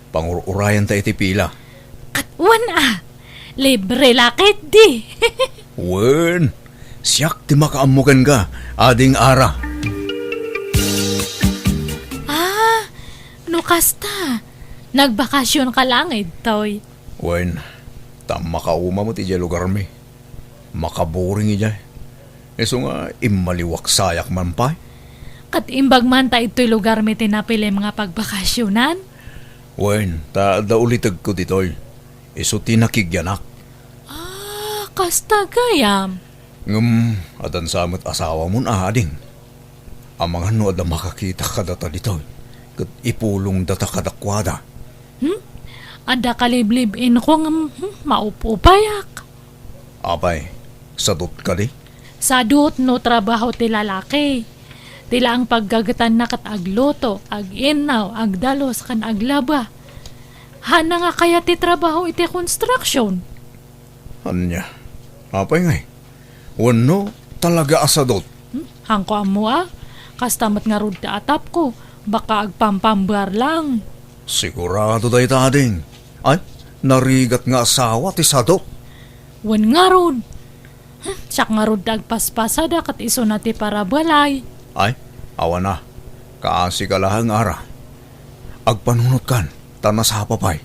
Speaker 5: Pangururayan ta iti pila.
Speaker 1: Katwan libre lakit di.
Speaker 5: Wen, siyak ti makaamukan ka, ading Ara.
Speaker 1: No kasta. Nagbakasyon ka lang toy.
Speaker 5: Wen, tam makauma mo ti dya lugar mi. Makaboring ija. Iso nga imaliwak sayak man pa.
Speaker 1: Kat imbag man ta ito'y lugar may tinapili mga pagbakasyonan.
Speaker 5: Wen, ta da ulitag ko ditoy. Iso tinakigyanak.
Speaker 1: Kasta gayam.
Speaker 5: Ngam, adan samot asawa mon ading. Amang ano ada makakita ka data ditoy. Kat ipulong data kadakwada.
Speaker 1: Ada kaliblib-in ko nga maupupayak.
Speaker 5: Apay, sadot ka di?
Speaker 1: Sadut no trabaho ti lalaki. Tila ang paggagatan na kat agluto, aginaw, agdalos, kan aglaba. Hana nga kaya ti trabaho iti construction.
Speaker 5: Anya, apay ngay. Wano talaga asadot.
Speaker 1: Hangko amo kastamat nga rud ti atap ko, baka agpampambar lang.
Speaker 5: Sigurado day tading. Ay, Narigat nga asawa ti Sadok.
Speaker 1: Wan nga rod. Siyak nga rod agpaspasada kat iso na ti para balay.
Speaker 5: Ay, awa na. Kaasi ka lahang ara. Agpanunot kan, tanas hapapay.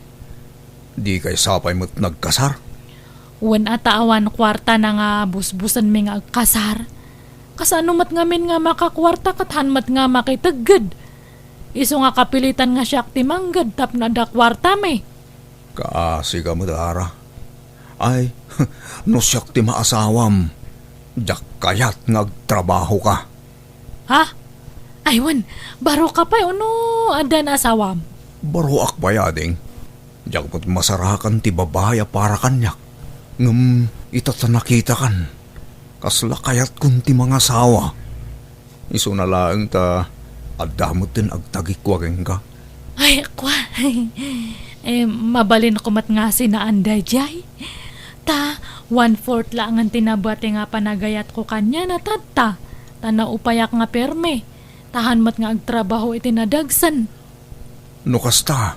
Speaker 5: Di kay sapay mo't nagkasar.
Speaker 1: Wan ataawan kwarta na nga busbusan mi nga agkasar. Kasano mat ngamin nga makakwarta kat hanmat nga makitagad. Iso nga kapilitan nga siyak ti manggad tap na da kwarta mi.
Speaker 5: Kaasi ka mo't ara. Ay, no siyak ti maasawam. Diyak kayat ngagtrabaho ka.
Speaker 1: Ha? Ay wan, baro ka pa no ada na asawam.
Speaker 5: Baro akbayading. Diyak mo't masarakan ti babaya para kanyak. Ngam itatanakita kan. Kasla kayat kun ti mga asawa. Iso na lang ta adamot din agtagikwageng ka.
Speaker 1: Ay, kwa. Mabalin ko mat nga sinaanday jay. Ta, 1/4 lang ang tinabate nga panagayat ko kanya na tata. Ta naupayak nga perme. Tahan mat nga agtrabaho iti nadagsan.
Speaker 5: No kasta,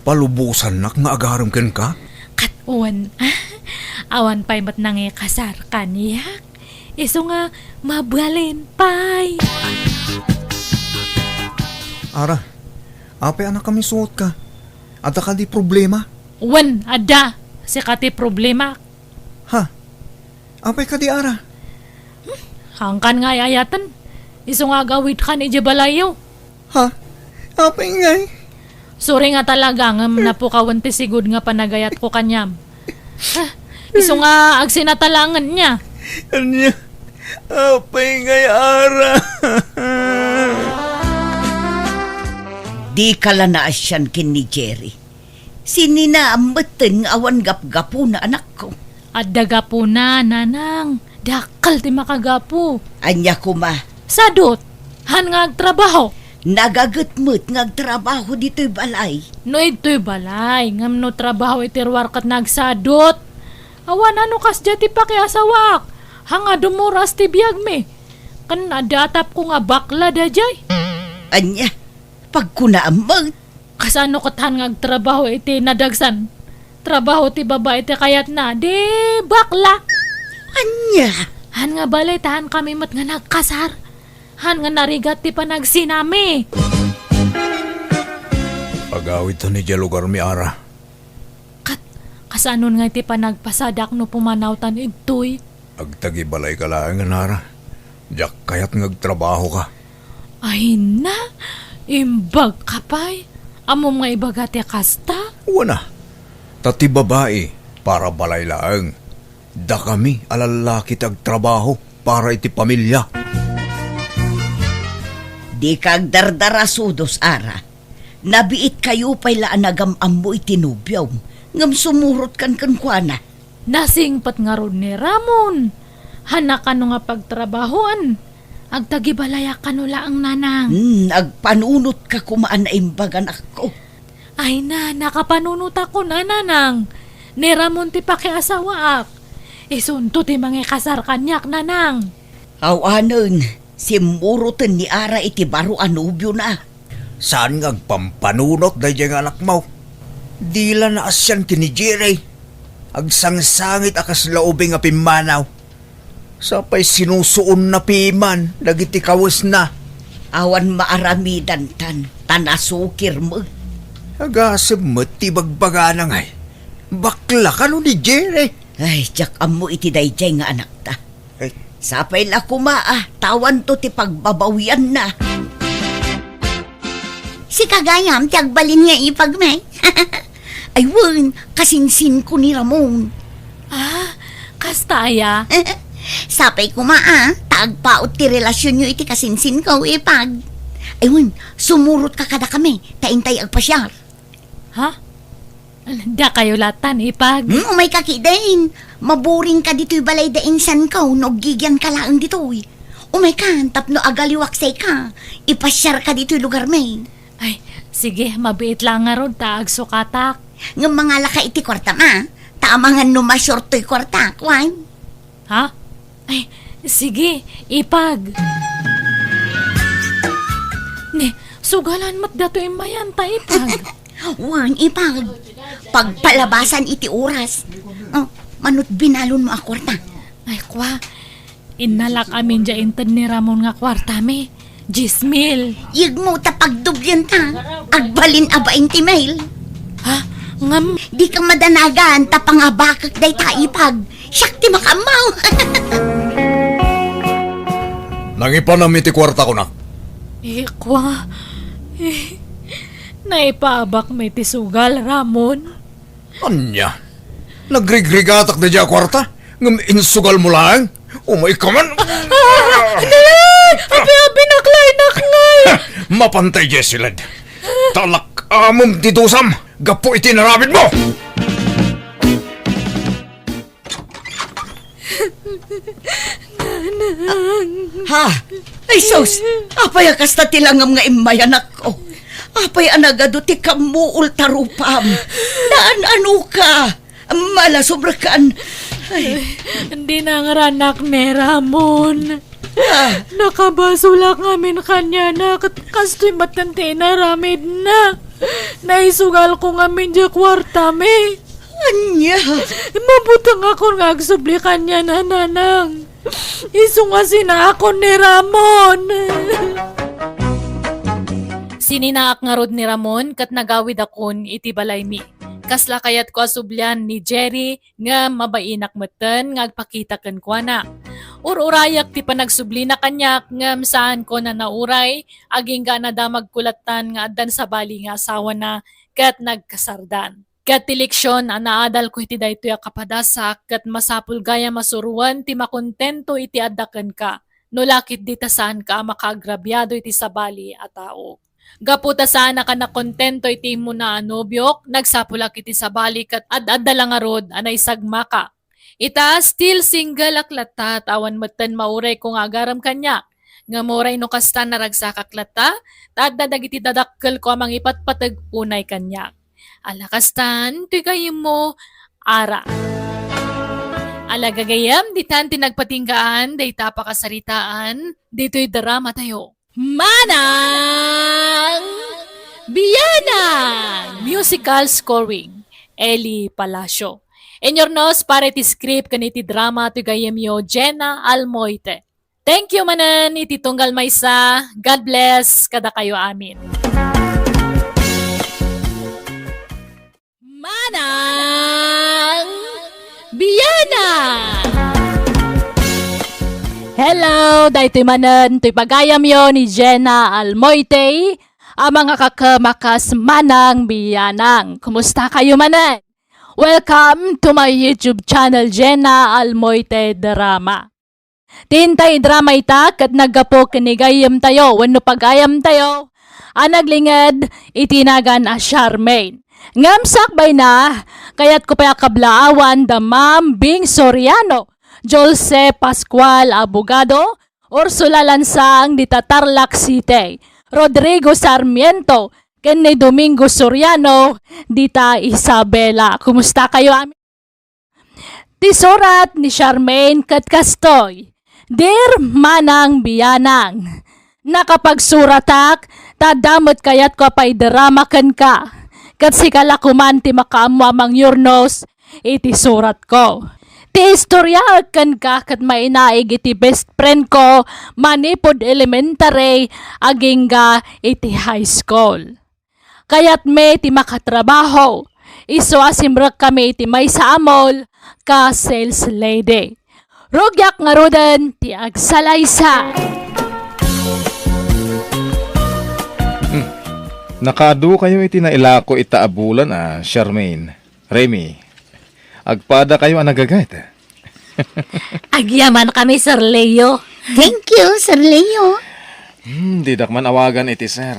Speaker 5: palubusan nak nga agaram ken ka?
Speaker 1: Katuan, awan pa'y mat nang kasar kaniyak. Iso nga, mabalin pa'y.
Speaker 5: Ara, apay anak kami suot ka. Ada ka di problema?
Speaker 1: Wan, ada. Si kati problema.
Speaker 5: Ha? Apay ka di ara?
Speaker 1: Hangkan nga ayatan. Iso nga gawid ka ni Jabalayo.
Speaker 5: Ha? Apay ngay?
Speaker 1: Sorry nga talaga nga napukawan ti sigud nga panagayat ko kanyam. Iso nga agsinatalangan niya.
Speaker 5: Anya? Apay ngay ara?
Speaker 2: Di kala na asyan kin ni Jerry. Sininaamatan nga awan gap-gapo na anak ko.
Speaker 1: At daga po na, nanang. Dakal ti makagapo.
Speaker 2: Anya ko ma,
Speaker 1: Sadot, han nga agtrabaho.
Speaker 2: nagagatmut ngagtrabaho dito'y balay.
Speaker 1: No ito'y balay, ngam no trabaho itirwar kat nagsadot. Awan ano kas jati pa kaya sawak. Hanga dumuras ti biyag me. Kan adatap ko nga bakla da jay.
Speaker 2: Anya, pagkunaamag,
Speaker 1: Kasano kat han nga agtrabaho iti nadagsan. Trabaho ti babae ti kayat na, di bakla.
Speaker 2: anya,
Speaker 1: Han nga balay tahan kami mat nga nagkasar. Han nga narigat ti panagsinami.
Speaker 5: Agawid to ni lugar mi ara.
Speaker 1: Kasanon nga ti panagpasadak no pumanawtan ito'y.
Speaker 5: Agtagibalay ka lang nga nara. Diyak kayat ngagtrabaho ka.
Speaker 1: Ay na, imbag ka pa'y. Amom nga ibaga ti kasta.
Speaker 5: Wana. Tati babae para balay laang. Da kami alalaki tagtrabaho para iti pamilya.
Speaker 2: di kag dardarasudos ara. Nabiit kayo pa'y laanagam mo itinubyaw. Ngam sumurot kan kuana.
Speaker 1: Nasingpat nga ron ni Ramon. Hanakan no nga pagtrabahoan. Agtagibalaya ka no laang nanang.
Speaker 2: Agpanunot ka kumaan na imbagan ako.
Speaker 1: Ay na, nakapanunot ako na nanang. Ni Ramon ti pakiasawaak. Isunto ti mga kasar kanyak nanang.
Speaker 2: Awanon, simurutan ni Ara iti baro anubyo na.
Speaker 5: Saan ngagpampanunot da diyang anak mo? Dila na asyan kini Jerry. Agsangsangit akas laubing nga pimanaw. Sapay sinusuon na piman, dagiti kawas na.
Speaker 2: Awan maaramidan tanasukir mo.
Speaker 5: Agasem mo ti bagbaga na ngay. Bakla ka no ni Jerry.
Speaker 2: Ay, tiyak amo iti dayjay nga anak ta.
Speaker 5: Ay,
Speaker 2: Sapay la kumaa, tawan to ti pagbabawian na.
Speaker 6: Si Kagayam, tiyagbalin nga ipagmay.
Speaker 2: Ay wan, kasingsin ko ni Ramon.
Speaker 1: Ah, kastaya.
Speaker 6: Sapay kumaa, tagpaot ti relasyon nyo iti kasinsin ko ipag.
Speaker 2: Ay wan,
Speaker 6: Sumurot ka kada kami, taintay agpasyar.
Speaker 1: Ha? Da kayo latan ipag.
Speaker 6: Umay kakidain, maburing ka dito'y balay da insan ka, no gigyan ka laang dito'y. Umay ka, tapno agaliwaksay ka, ipasyar ka dito'y lugar may.
Speaker 1: Ay, sige, mabiit lang nga ron, taag sukatak.
Speaker 6: Ng mga laka iti kwarta ma, tamangan numasyort to'y kwarta, kwan.
Speaker 1: Ha? Ay, sige, ipag. Ne, sugalan mat dato imayan ta ipag.
Speaker 6: Wan, ipag. pagpalabasan iti oras. Oh, manut binalon mo a kwarta.
Speaker 1: Ay, kwa. Inalak amin dya intan ni Ramon nga kwarta me. 10,000.
Speaker 6: Yag mo ta pagdubyan ta. Agbalin aba inti mail.
Speaker 1: Ha? Ngam.
Speaker 6: Di ka madanagan ta pangabakak day taipag. Siyak ti makamaw.
Speaker 5: Nangipanam iti kwarta ko na.
Speaker 1: Eh, kwa. Naipabak may tisugal, Ramon.
Speaker 5: Anya? Nagrigrigatak na dya kwarta? Ngam insugal mo lang? Umay ka man?
Speaker 1: Abi, naklay.
Speaker 5: Mapantay, Jessilad. Talak amom didusam. Gapo iti naramid mo!
Speaker 2: Ha? Ay sus, apay kasta tilangam nga imayanak ko. Apay anagado ti kamuul tarupam. Naan ano ka? Mala sobrakan. Ay,
Speaker 1: Hindi na nga ranak ni Ramon.
Speaker 2: ah,
Speaker 1: Nakabasulak ngamin kanya na kasto'y matante na ramid na. Naisugal ko ngamin dya kwarta me.
Speaker 2: anya.
Speaker 1: Mabutang ako nga agsubli kanya na nanang. Isungasin na ako ni Ramon. Sininaak nga rod ni Ramon kat nagawid akon iti balay mi. Kasla kayat ko asublyan ni Jerry nga mabainak meten nga agpakita ken kwa na. Ururayak ti panagsubli na kanyak ngam saan ko na nauray aging ga na magkulatan nga addan sa bali nga asawa na kat nagkasardan. Kat ti leksyon ang naadal ko iti daytoy a kapadasak kat masapul gaya masuruan ti makontento iti addaken ka. No lakit di ta saan ka makagrabyado iti sabali a tao. Gaputa sana ka na kontento iti mo na anobyok, nagsapulak iti sabali kat ad-adala nga rod anay sagma ka. Ita still single aklata tawan meten mauray kung agaram kanya. Nga moray no kasta naragsakaklata, taddadag iti dadakkel ko amang ipatpatag unay kanya. Alakastan, tigayim mo, ara. Alagagayam, ditan tinagpatinggaan, dayta pakasaritaan, dito'y drama tayo. Manang Biyanang! Musical scoring, Eli Palacio. Enyornos para iti script kaniti drama tigayim yo, Jenna Almoite. Thank you manan, iti tunggal maysa. God bless, kada kayo amin. Manang Biyana! Hello, daytoy manan, to'y pagayam yo ni Jenna Almoite, ang mga kakamakas Manang Biyanang. Kumusta kayo manan? Welcome to my YouTube channel, Jenna Almoite Drama. Tintay drama itak at naggapo kinigayam tayo, wano pagayam tayo, naglingad itinagan a Charmaine. Ngamsakbay na, kaya't ko pa kablaawan da Ma'am Bing Soriano, Jolce Pascual Abogado, Ursula Lansang di Tarlac City, Rodrigo Sarmiento, Kenny Domingo Soriano, Dita Isabela. Kumusta kayo amin? Tisurat ni Charmaine Katkastoy, Dear Manang Biyanang, nakapagsuratak, tadamot kayat ko pa'y drama kan ka. Kat si kalakuman ti makaamwamang yurnos, iti surat ko. Ti istorya kan ka kat mainaig iti best friend ko, manipod elementary, agingga iti high school. Kayat me ti makatrabaho, iso asimrak kami iti may sa amol, ka sales lady. Rugyak nga rodan ti agsalaysa.
Speaker 7: Nakadu kayo iti nailako itaabulan Charmaine. Remy, agpada kayo nagagayt.
Speaker 1: Agyaman kami, Sir Leo.
Speaker 6: Thank you, Sir Leo.
Speaker 7: Didak man awagan iti sir.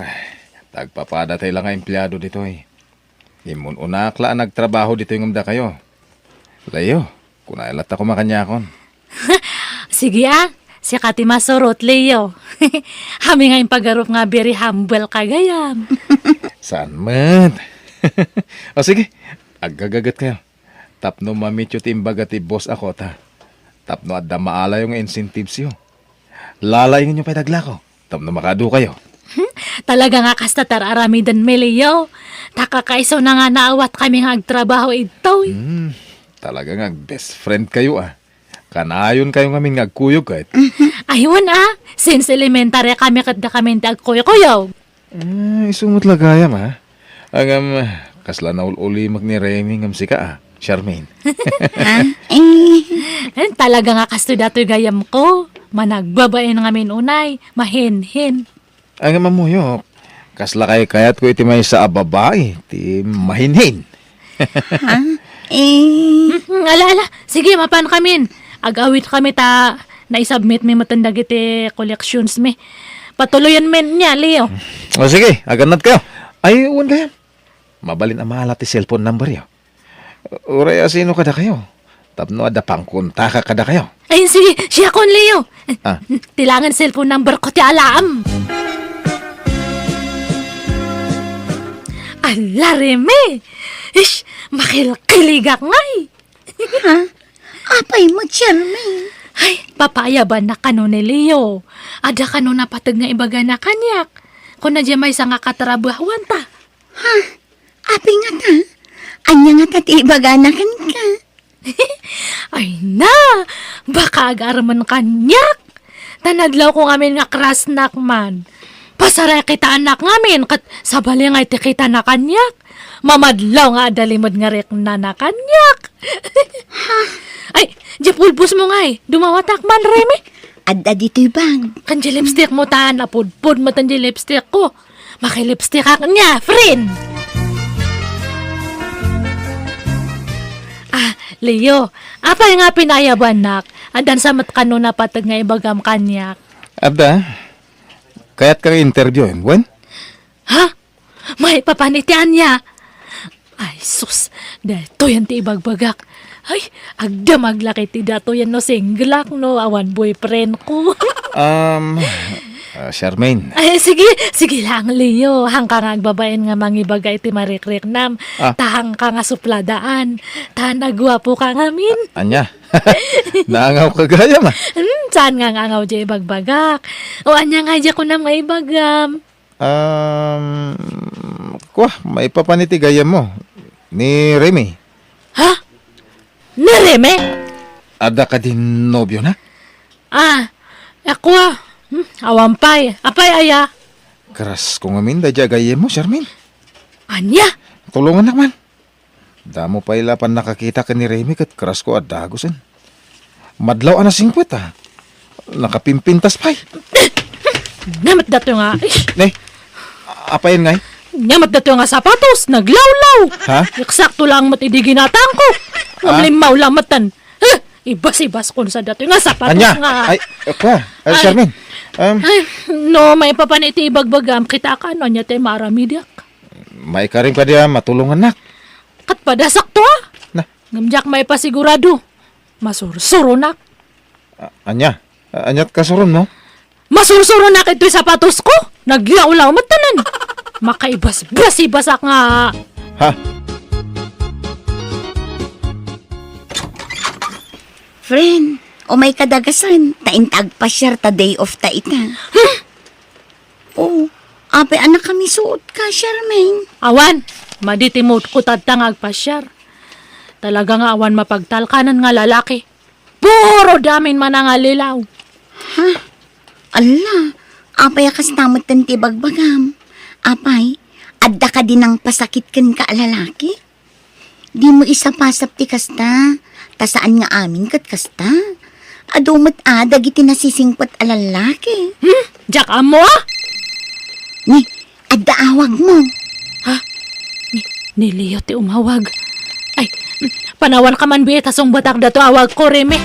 Speaker 7: Tagpapada tayo lang nga empleyado dito eh. Imun unakla nagtrabaho dito yung umda kayo. Leo, kunailat ako makanyakon.
Speaker 1: Sige si Kati Masurot, Leo. Hami nga yung pagarup nga very humble kagayam.
Speaker 7: Saan man? O sige, agagagat kayo. Tapno mamityo timbaga ti boss ako ta. Tapno adda maala yung incentives yo. Lalayin nyo pa daglako. Tapno makadu kayo.
Speaker 1: Talaga nga kasta tararamidan mi Leo. Takakaiso na nga naawat kami nga agtrabaho ito.
Speaker 7: Talaga nga best friend kayo Kanayon kayo ngamin nga agkuyog kahit.
Speaker 1: Ayun since elementary kami kadda kami agkuyo-kuyo.
Speaker 7: Isumot lagayam Ang kasla na uli ni Remy ngam sika Charmaine.
Speaker 1: Talaga nga kasto dato'y gayam ko. Managbabae na ngamin unay. Mahin-hin.
Speaker 7: Ang mamuyok. Kasla kay kayat ko iti may sa babae. Ti mahinhin.
Speaker 1: Ala. Sige, mapan kamin. Agawit kami na-submit mi matandag iti collections mi. Patuloyan men niya, Leo.
Speaker 7: O sige, aganat kayo. Ay, uwan kayo. Mabalin ang mahalat ti cellphone number yo. Uray sino kada kayo? Tapno ada pang kontak kada kayo.
Speaker 1: Ay, sige, siya kon, Leo.
Speaker 7: Ah.
Speaker 1: Tilangan cellphone number ko ti alam. Ala, Reme. Ish, makilkiligak ngay.
Speaker 6: Apay mo, Charmaine.
Speaker 1: Ay, papayaban na kano ni Leo. Ada kano na patag nga ibaga na kanyak. Kung na may sa nga katrabahuan ta.
Speaker 6: Apay nga ta. Anya nga tatibaganakan ka.
Speaker 1: Ay na, baka agarman kanyak. Tanadlaw ko ngamin nga krasnak man. Pasaray kita anak ngamin, kat sabali nga iti kita na kanyak. Mamadlaw nga adalimod nga rek na kanyak. Ay, di pulbos mo nga dumawatak man, Remy.
Speaker 6: Adda dito'y bag.
Speaker 1: Kanji lipstick mo napudpud mo tanji lipstick ko. Makilipstick ka niya, friend. Leo, apay nga pinayaban nak. Andan sa matkano na patag nga ibagam kanyak.
Speaker 7: Ada, kayat ka interviewin, wen?
Speaker 1: Ha? May papanitian niya. Ay, sus. Dato yan ti ibagbagak. Ay, agda maglaki ti dato yan no singlak no. Awan boyfriend ko.
Speaker 7: Charmaine.
Speaker 1: Ay, sige lang, Leo. Hang ka nga agbabain nga mangibagay ti marikrik nam. Tahang ka nga supladaan. Tahan nagwapo ka ngamin.
Speaker 7: Anya, naangaw ka gayam
Speaker 1: Saan nga ngangaw di ibagbagak? O anya nga di ko na maibagam.
Speaker 7: May papaniti gayam mo. Ni Remy.
Speaker 1: Ha? Nareme?
Speaker 7: Ada ka din nobyo na?
Speaker 1: Ako awampay. Apay aya.
Speaker 7: Karas kung amin, dadya gayam mo, Charmaine.
Speaker 1: Anya?
Speaker 7: Tulungan naman. Damo pa ilapan nakakita ka ni Remy kat karas ko at dagosan. Madlaw ana 50 Nakapimpintas pa'y.
Speaker 1: Namat dato nga.
Speaker 7: Ne, apayin ngay?
Speaker 1: Namat dato nga sapatos. Naglawlaw.
Speaker 7: Ha?
Speaker 1: Eksakto lang matidiginatang ko. Ngamlimaw lamatan. Ibas-ibas ko sa dato nga sapatos
Speaker 7: Anya,
Speaker 1: nga.
Speaker 7: Charmaine.
Speaker 1: Ay, no, may papaniti ibagbagam. Kita ka, no, niya tayo maramidak.
Speaker 7: May karing pa diya matulungan nak.
Speaker 1: Kat padasak to,
Speaker 7: Na.
Speaker 1: Ngamjak may pasigurado. Masursuro nak.
Speaker 7: Anyat kasuron mo?
Speaker 1: Masursuro nak ito'y sapatos ko. Naglaw-law matanan. Makaibas-bas-ibasak nga.
Speaker 7: Ha?
Speaker 6: Friend, o may kadagasan. Taintag pa siya ta day of ta ita. Oh, apay anak kami suot ka, Charmaine.
Speaker 1: Awan, maditimot ko tatang agpasyar. Talaga nga awan mapagtalkanan nga lalaki. Puro damin man nga lilaw.
Speaker 6: Ala, apay akas tamot tanti bagbagam. Apay, adda ka din ang pasakit kan ka lalaki. Di mo isa pasap ti kasta. Tasaan nga amin kat kasta. Adumat dagiti nasisingpat alalaki.
Speaker 1: Jack amo
Speaker 6: Ni, adda awag mo.
Speaker 1: Ni Leo ti umawag. Ay, panawan ka man biya tasong batak dato awag ko, Reme.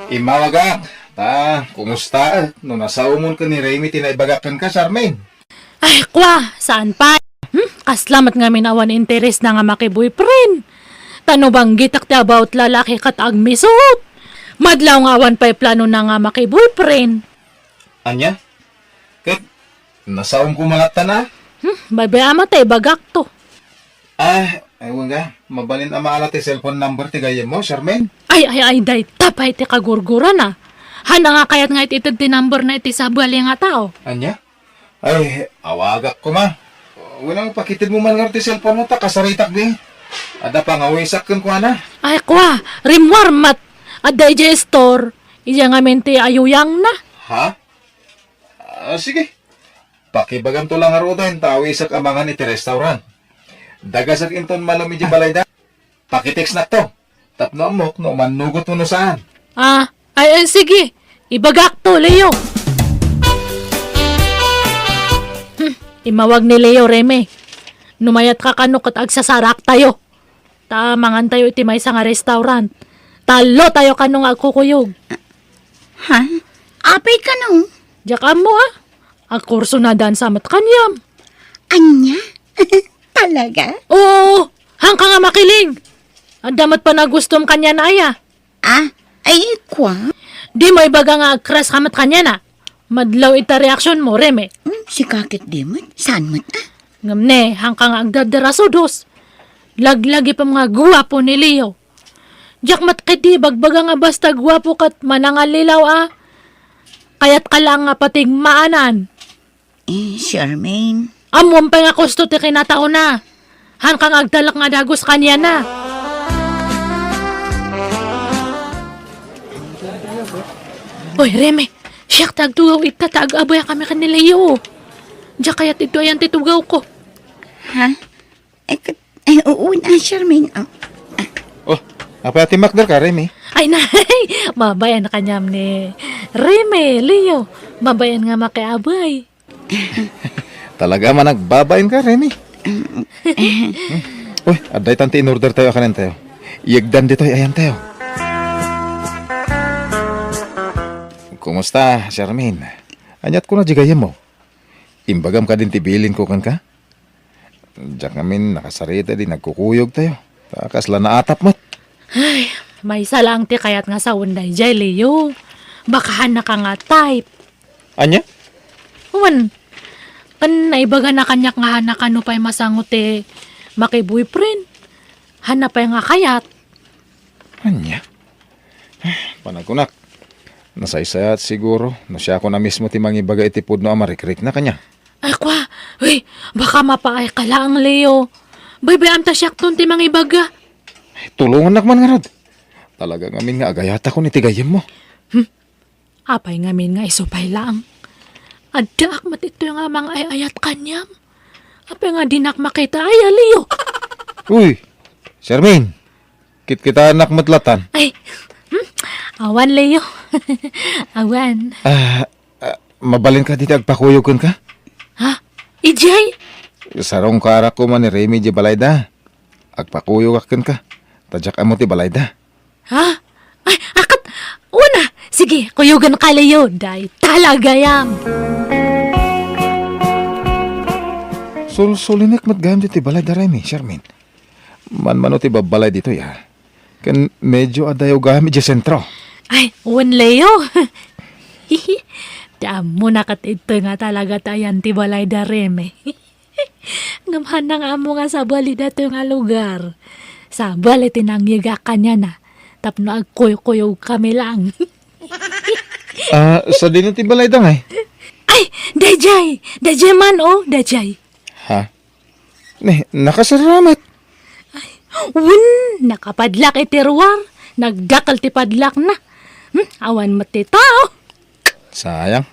Speaker 7: Imawaga. Kumusta? No nasa umon ka ni Remy, tinaibagakan ka, Charmaine.
Speaker 1: Ay, kwa, saan pa? Kaslamat nga minawan interes na nga maki-boyfriend. Tano bang gitak ti about lalaki kat agmisot. Madlaw nga awan pa'y plano na nga maki-boyfriend.
Speaker 7: Anya? Kat, nasaum ko mga tana?
Speaker 1: Babay ama tayo bagak to.
Speaker 7: Ewan nga. Mabalin ang maalat ti cellphone number ti gayem mo, Charmaine.
Speaker 1: Ay, day tapay ti kagurgura na. Hana nga kayat nga ititid tinambor na iti sa bali nga tao.
Speaker 7: Anya? Ay, awagak ko ma. Walang pakitid mo man nga ti cellphone mo ta kasaritak din. Ada pa nga wisak kun ko ana.
Speaker 1: Ay kwa, rimwarmat at digestor. Iya nga mente ayuyang na.
Speaker 7: Ha? Sige. Pakibagam to lang nga rodan, tawisak amangan iti restaurant. Dagasak inton malami di balay da. Pakitex na to. Tapno amok no manugot mo no saan.
Speaker 1: Ay, sige. Ibagak to, Leo. Imawag ni Leo, Reme. Numayat ka kanukot agsasarak tayo. Tamangan tayo iti may nga restaurant. Talo tayo kanong agkukuyog.
Speaker 6: Ha? Apay ka no?
Speaker 1: Diyakan mo Ang kurso na dan sa matkanyam.
Speaker 6: Anya? Talaga?
Speaker 1: Oo, hang ka nga makiling. Ang damat pa na gustom kanya na aya.
Speaker 6: Ay, kwa?
Speaker 1: Di mo ibaga nga agkras kamat kanya na. Madlaw ita reaksyon mo, Reme.
Speaker 6: Si kakit di mo? Saan mo ta?
Speaker 1: Ngamne, hang ka nga agdadarasodos. Laglagi pa mga guwapo ni Leo. Diyak matkiti, bagbaga nga basta guwapo kat manangalilaw Kayat ka lang nga pating maanan.
Speaker 6: Charmaine.
Speaker 1: Amwam pa nga kusto ti kinatao na. Han kang agdalak nga dagos kanya na. Oy, Reme. Siyak tagtugaw ita taag-abaya kami kanila iyo. Diyak kayat ito ayan titugaw ko.
Speaker 6: Ha? Oo na, Charmaine.
Speaker 7: Oh, apa ati makdar ka, Remy?
Speaker 1: Ay, nay. Mabayan na kanyam ni Reme, Leo. Mabayan nga makiabay.
Speaker 7: Talaga man nagbabain ka, Remy. Uy, aday tanti in order tayo kanin tayo. Iyagdan dito, ayan tayo. Kumusta, Charmaine? Anyat ko na jigayam mo. Imbagam ka din tibilin ko kan ka? Diyak ngamin nakasarita din, nagkukuyog tayo. Takasla na atap mo.
Speaker 1: Ay, may isa lang ti kayat nga sa unday jay, Leo. Baka na ka nga type.
Speaker 7: Anya?
Speaker 1: Wan, naibaga na kanyak nga hanakano pa'y masangot maki-boyfriend. Hanapay nga kayat.
Speaker 7: Anya? Panagunak. Nasaysayat siguro. Na siya ako na mismo timang ibaga itipod no amarikrik na kanya.
Speaker 1: Ay, kwa. Uy, baka mapaay ka lang, Leo. Baybayam ta siyak ton timang ibaga.
Speaker 7: Tulungan nakman nga rod. Talaga ngamin nga agayata ko ni tigayam mo.
Speaker 1: Apay ngamin nga isupay lang. Adak matito nga mga ayat kanyam. Apay nga dinak makita ay, Leo.
Speaker 7: Uy, Charmaine. Kita anak matlatan.
Speaker 1: Ay, awan, Leo. Awan.
Speaker 7: Mabalin ka dito agpakuyugan ka?
Speaker 1: Ha? Ijay?
Speaker 7: Sarong kara ko man ni Remy di balayda. Agpakuyugakan ka. Tadyak amo ti balayda.
Speaker 1: Ha? Ay, akat. Una. Sige, kuyugan ka, Leo. Day, talaga yan.
Speaker 7: Sulinik matgayam di ti balayda, Remy, Charmaine. Man-mano ti babalay dito, ya. Kan medyo adayo gamit di sentro.
Speaker 1: Ay, uwan, Leo. Damo na kat ito nga talaga tayan ti balay da Reme. Ngamhan na nga mo nga sa bali dato nga lugar. Sa bali tinangyiga kanya na. Tapno agkuyo-kuyo kami lang.
Speaker 7: Sa din ti balayda nga
Speaker 1: Ay, Dajay! Dajay man Dajay.
Speaker 7: Ha? Nakasaramat.
Speaker 1: Nakapadlak iti ruwar. Nagdakal ti padlak na. Awan mati tao.
Speaker 7: Sayang.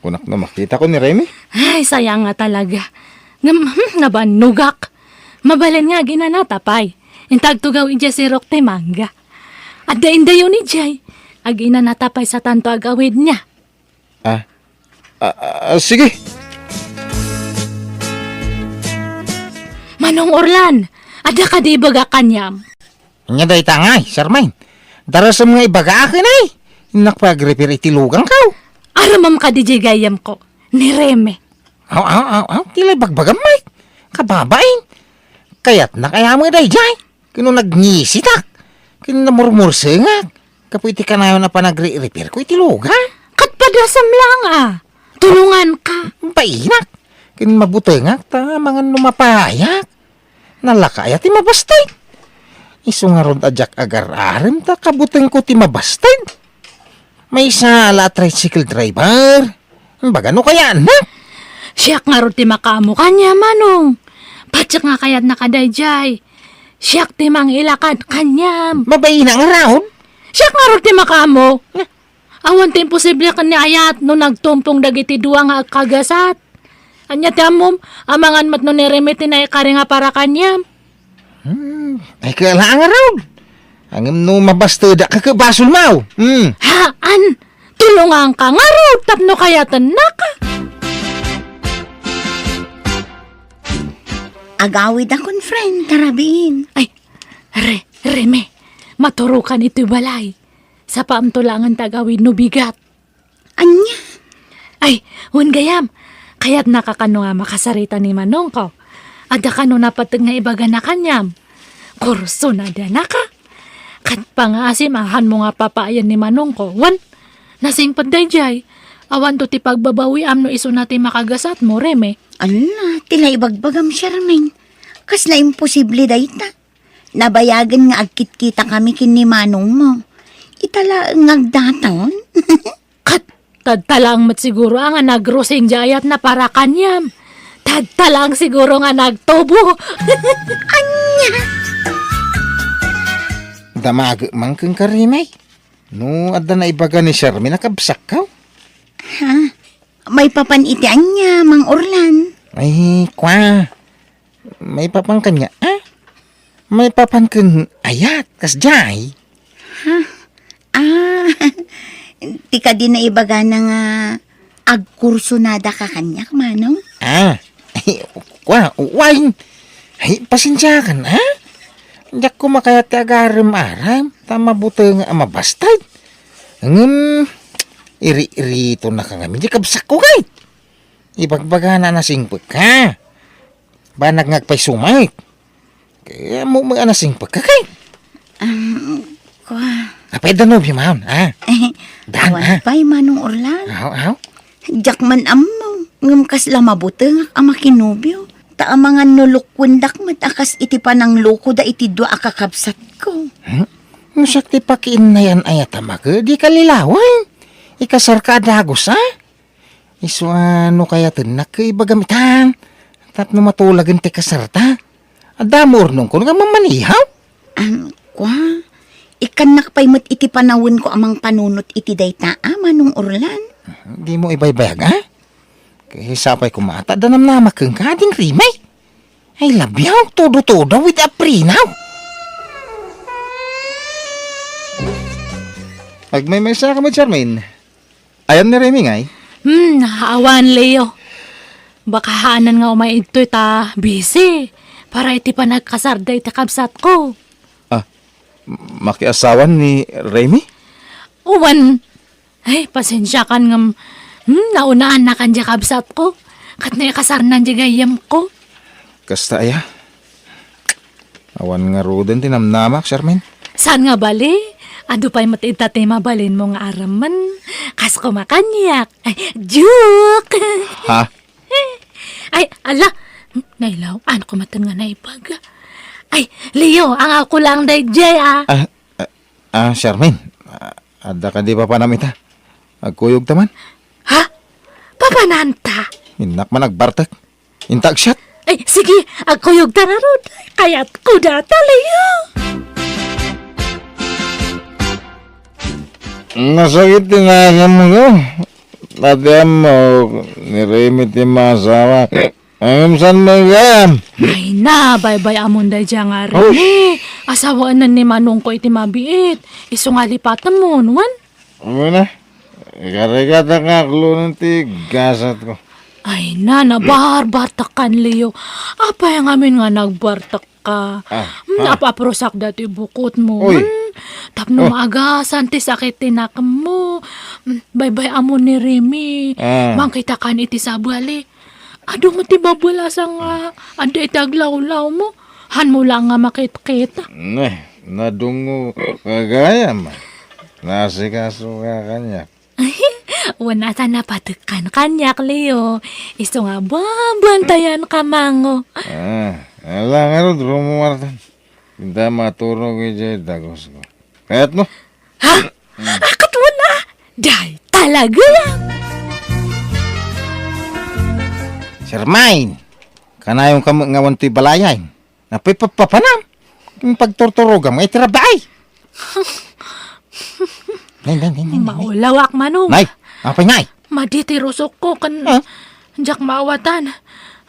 Speaker 7: Kunak na makita ko ni Remy.
Speaker 1: Ay, sayang nga talaga. Nabanugak. Mabalin nga ginanatapay. Intagtugaw ija si Rock te mangga. At dain-dayo ni Jay. Ag inanatapay sa tanto agawid niya.
Speaker 7: Sige.
Speaker 1: Manong Orlan, ada ka di baga kanyam.
Speaker 4: Nya day tangay, Charmaine. Daras mga ibaga akin ay. Nakpag-repair itilugang ka.
Speaker 1: Aramam ka di gayam ko. Ni Reme.
Speaker 4: Aw. Tila bagbagam may. Kababain. Kaya't na kaya mo day jay. Kino nagnisitak. Kino namurmursengat. Kapuiti ka na yun na pa nagre-repair ko itilugang.
Speaker 1: Katpadasam lang Tulungan ka.
Speaker 4: Painak. Kino mabutengak ta mga numapayak. Nalakaya ti mabastay. Iso nga ron adyak agar-arim ta kabuteng ko ti mabastay.
Speaker 7: May sala tricycle driver. Baga no kaya anak?
Speaker 1: Siyak nga ro ti makamo kanya manong. Patsak nga kayat nakadayjay. Siyak ti mang ilakad kanyam.
Speaker 7: Mabay na nga raon.
Speaker 1: Siyak nga ro ti makamo. Awan ti imposible kanya ayat no nagtumpong dagiti duwa nga kagasat. Anya ti amom, amangan mat no niremiti na ikari nga para kanyam.
Speaker 7: Ay kailangan nga raon. Ang no mabastada ka kabasol mau.
Speaker 1: Haan, tulungan ka nga ro tapno kayatan na ka.
Speaker 6: Agawid akong friend, karabin.
Speaker 1: Ay, Reme, maturukan ito'y balay. Sa paamtulangan tagawid no bigat.
Speaker 6: Anya?
Speaker 1: Ay, hun gayam, kaya't nakakano nga makasarita ni Manong ko. Ada ka no napatag nga ibaga na kanyam. Kurso na da na ka. Kat pa nga asimahan mo nga papaayan ni Manong ko. Wan, nasing padayjay. Awan to ti pagbabawi am no iso natin makagasat mo, Reme.
Speaker 6: Ala, tila ibagbagam, Charmaine. Kas na imposible dayta. Nabayagan nga agkit kita kami kini Manong mo. Itala ngagdataon.
Speaker 1: Kat, tadtalang mat siguro ang nagrosing jayat na para kanyam. Tadtalang siguro nga nagtubo.
Speaker 7: Damag mang kang karimay. No, adda na ibaga ni Sherman nakabsak ka.
Speaker 6: Ha? May papanitian niya, Mang Orlan.
Speaker 7: Ay, kwa. May papan kanya, May papan kang ayat, kasjay.
Speaker 6: Tika din na ibaga na nga agkurso nada ka kanyak, Manong.
Speaker 7: Ay, kwa, wine. Ay, pasensya ka na, Diyak ko makayat agaram-aram, tama buto nga mabastad. Iri-irito na ka nga, hindi kabsak ko kahit. Ibagbaga na nasingpag ka. Banag ngagpay sumait. Kaya mo nasingpag ka kahit.
Speaker 6: Kwa.
Speaker 7: Apay danob yung mahon, Dan,
Speaker 6: Awan pa'y, Manong Orlan.
Speaker 7: Aw.
Speaker 6: Diyak man ammo. Ngam kas lamabuteng ang makinubyo. Ta mga nulukwendak matakas iti panang loko da iti dua akakabsat ko.
Speaker 7: Musak ti pakiin na yan ay atamaga, di kalilawan. Ikasar ka adagos, Iso ano kaya tinak ibagamitan. Tapno matulagan ti kasarta. Adamor nung ko nga mamanihaw.
Speaker 6: Kwa. Ikanak pa'y mat iti panawin ko amang panunot iti dayta, Manong Orlan.
Speaker 7: Di mo ibaybayag, Kaya sapay kumata, danam na makang kading rimay. Ay labyaw, todo-todo with aprinaw. Agmay-may sa ka mo, Charmaine. Ayan ni Remy ngay.
Speaker 1: Awan, Leo. Baka haanan nga umay ito ta busy. Para iti pa nagkasarda iti kabsat ko.
Speaker 7: Makiasawan ni Remy?
Speaker 1: Uwan. Ay, pasensya kan nga. Naunaan na kan kabsat ko. Kat na kasarnan di gayam ko.
Speaker 7: Kasta aya. Awan nga roden tinamnamak, Charmaine.
Speaker 1: Saan nga bali? Ado pa'y matitati mabalin mo nga araman. Kas ko makanyak. Ay, joke!
Speaker 7: Ha?
Speaker 1: Ay, ala! Nailaw, ano ko matan nga naipag. Ay, Leo, ang ako lang day jay,
Speaker 7: Charmaine. Ada ka di pa panamita. Agkuyog taman.
Speaker 1: Ha? Papananta?
Speaker 7: Inak man nagbartak. Intag shot.
Speaker 1: Ay, sige, agkuyog tararod. Kaya't ko data, Leo.
Speaker 7: Nasakit din nga mo no. Tatiyan mo, niremit yung mga asawa. Ang saan mo yan?
Speaker 1: Ay na, bye-bye amon day dyan nga rin. Asawaan na ni Manong ko iti mabiit. Iso nga lipatan mo, nuwan.
Speaker 7: Ano na? Ikarikat ang kaklo ng tigasat ko.
Speaker 1: Ay na, nabarbartak kan, Leo. Apay ang amin nga nagbartak ka. Napaprosak dati bukot mo.
Speaker 7: Uy.
Speaker 1: Tapno maagasan, ti sakit tinakam mo. Bye-bye amon ni Remy. Mangkita kan iti sabali. Ado mo ti babulasang ada itaglaw-law mo. Han mo lang nga makit-kita.
Speaker 7: Nadungo kagaya man. Nasikaso ka kanya.
Speaker 1: Wana ta napatukan kanyak, Leo. Iso nga babantayan ka, Mango.
Speaker 7: Alang ano, drumumartan. Hindi maturog yung dagos ko. Kaya't mo?
Speaker 1: Ha? Akot mo na! Day, talaga yan!
Speaker 7: Sir Mine, kanayong ngawan to'y balayay. Napoy papanam. Yung pagturturugam, ngay tirabay. Nay.
Speaker 1: Maulawak manong.
Speaker 7: Nay, apay nay.
Speaker 1: Maditi rusok ko kan
Speaker 7: Ah?
Speaker 1: jak maawatan.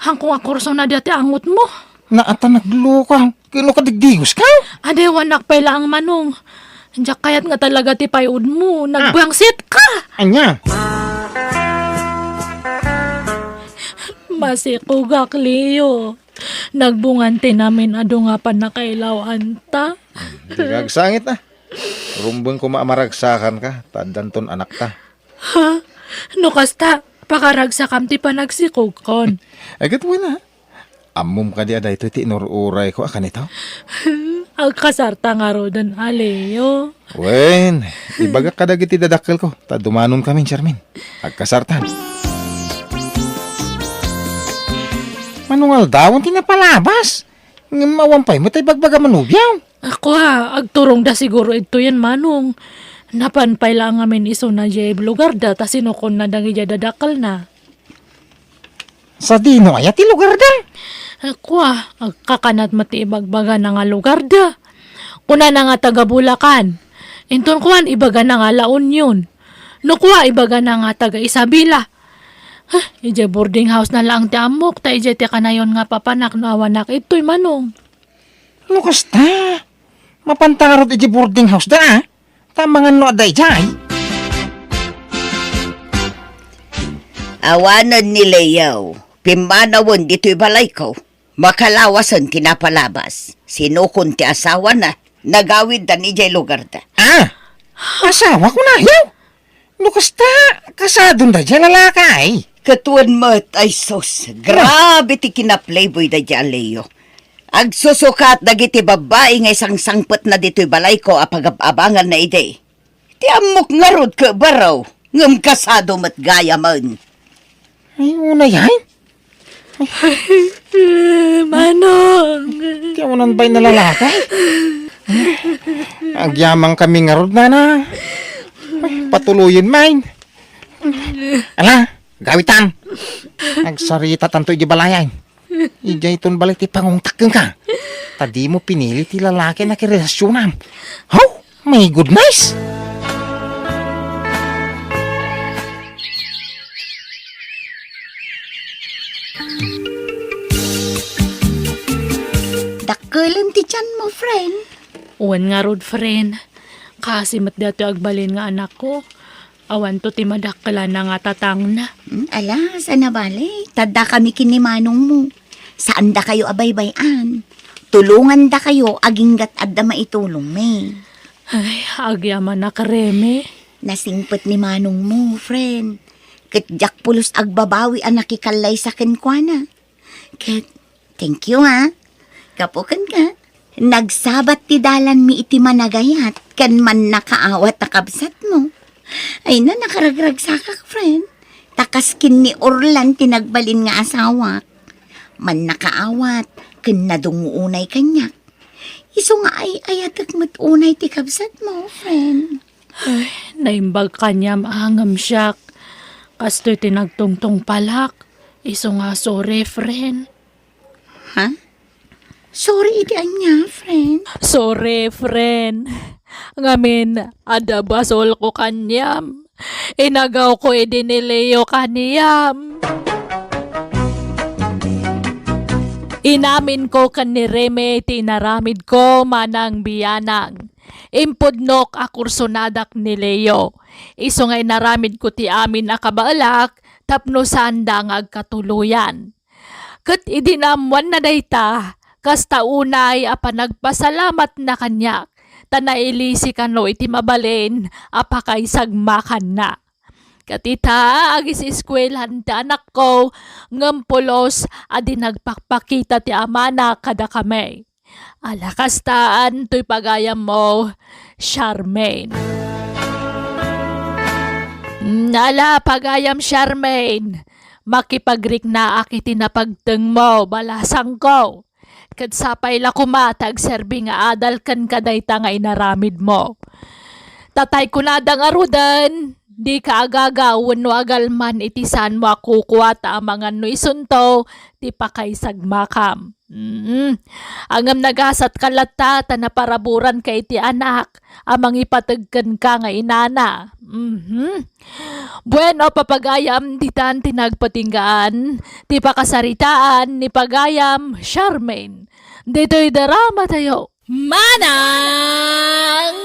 Speaker 1: Hangkong akurso na dati angot mo.
Speaker 7: Naata nagluka. Kino ka digdigos ka?
Speaker 1: Ade wanak pa lang manong. Jak kayat nga talaga ti payud mo. Nagbangsit ka.
Speaker 7: Anya?
Speaker 1: Masikugak Leo. Nagbungante namin ado nga pa nakailawan ta.
Speaker 7: Gagsangit na. Rumbang ko maamaragsakan ka. Tadanton anak ta.
Speaker 1: Ha? No kasta, pakaragsa ti pa nagsikugkon.
Speaker 7: Agad mo na. Amum ka di aday ito tinururay ko akan ito.
Speaker 1: Agkasarta nga ro dan Leo.
Speaker 7: Wen, ibaga ka dagiti dadakkel ko. Tadumanon kami, Charmin. Agkasartan. Manungal daw, tinapalabas. Mawampay mo tayo bagbaga manubyaw.
Speaker 1: Ako agturong da siguro ito yan manong. Napanpay lang amin iso na jay lugar da, ta sinukon na dangi jay dadakal na.
Speaker 7: Sa dino ay ati lugar da.
Speaker 1: Ako agkakanat mati ibagbaga na nga lugar da. Kuna na nga taga Bulacan. Inton kuan ibaga na nga La Union. No kuha ibaga na nga taga Isabela. Ije boarding house na lang ti amok, ta ije ti kanayon nga papanak no awanak ito'y manong.
Speaker 7: Ano kasta? Mapantarot iti boarding house da. Tamangan no aday jay.
Speaker 6: Awanan ni Leo. Pimanawon dito'y balay ko. Makalawasan tinapalabas. Sinukon ti asawa na. Nagawid da ni jay lugar da.
Speaker 7: Asawa ko na yaw. Ano kasta? Kasadon da jay lalakay.
Speaker 6: Katuan mo't ay sos. Grabe ti kinaplayboy da dyan, Leo. Agsusukat dagiti babae nga isang sangpet na dito'y balay ko apag-abangan na ide. Ti amok nga rod ka baraw. Ngam kasado mat gaya man.
Speaker 7: Ay, una yan.
Speaker 1: Manong.
Speaker 7: Ti unan ba'y nalalakay? Agyamang kami nga rod na. Ay, patuloyin main. Ala, gawitan. Nagsarita tanto iti balayan. Ijay ton balik ti pangungtakeng ka. Tadi mo pinili ti lalaki na kirelasyonan. Oh, my goodness!
Speaker 6: Dakkelan ti tiyan mo, friend.
Speaker 1: Uwan nga rod, friend. Kasi mat dati agbalin nga anak ko. Awan to ti madakala na nga tatang na.
Speaker 6: Ala, sana bali. Tadda kami kinimanong mo. Saan da kayo abaybayan? Tulungan da kayo aginggat adda maitulong me.
Speaker 1: Ay, agyaman na kareme.
Speaker 6: Nasingpet ni manong mo, friend. Kitjak pulos agbabawi ang nakikalay sa kenkwana. Ket, thank you ha. Kapukan ka. Nagsabat ti dalan mi iti managayat kan man nakaawat na kabsat mo. Ay na, nakaragrag sakak, friend. Takaskin ni Orlan tinagbalin nga asawak. Man nakaawat, kin nadungunay kanya. Iso nga ay ayatak mat unay ti kabsat mo, friend.
Speaker 1: Ay, naimbag kanyam angam siyak. Kasto'y tinagtungtong palak. Iso nga sorry, friend.
Speaker 6: Ha? Sorry, iti anya, friend.
Speaker 1: Sorry, friend. Ngamin, ada basol ko kanyam. Inagaw ko idinileo kaniyam. Inamin ko kan ni Reme, tinaramid ko manang biyanang. Impudnok akursonadak ni Leo. Iso ngay naramid ko ti amin akabaalak, tapno sanda nga agkatuluyan. Kat idinamwan na dayta, kasta unay apa nagpasalamat na kanyak, tanailisi kano iti mabalin, apakay sagmakan na. Katita, agis eskwelahan ti anak ko, ngampulos, adi nagpakpakita ti amana kada kami. Alakastaan, to'y pagayam mo, Charmaine. Nala, pagayam Charmaine, makipagrik na akiti na pagteng mo, balasang ko. Kadsapay la kumatag, serbi nga adal kan kadayta nga inaramid mo. Tatay ko na dang arudan, Di ka agaga wenno agalman itisan mo ako kuwata ang mga nuisunto ti pakaisag makam. Angam nagasat kalata ta naparaburan kay ti anak amang ipatagken ka nga inana. Bueno papagayam ditan tinagpatinggaan ti pakasaritaan ni pagayam Charmaine. Dito'y drama tayo. Manang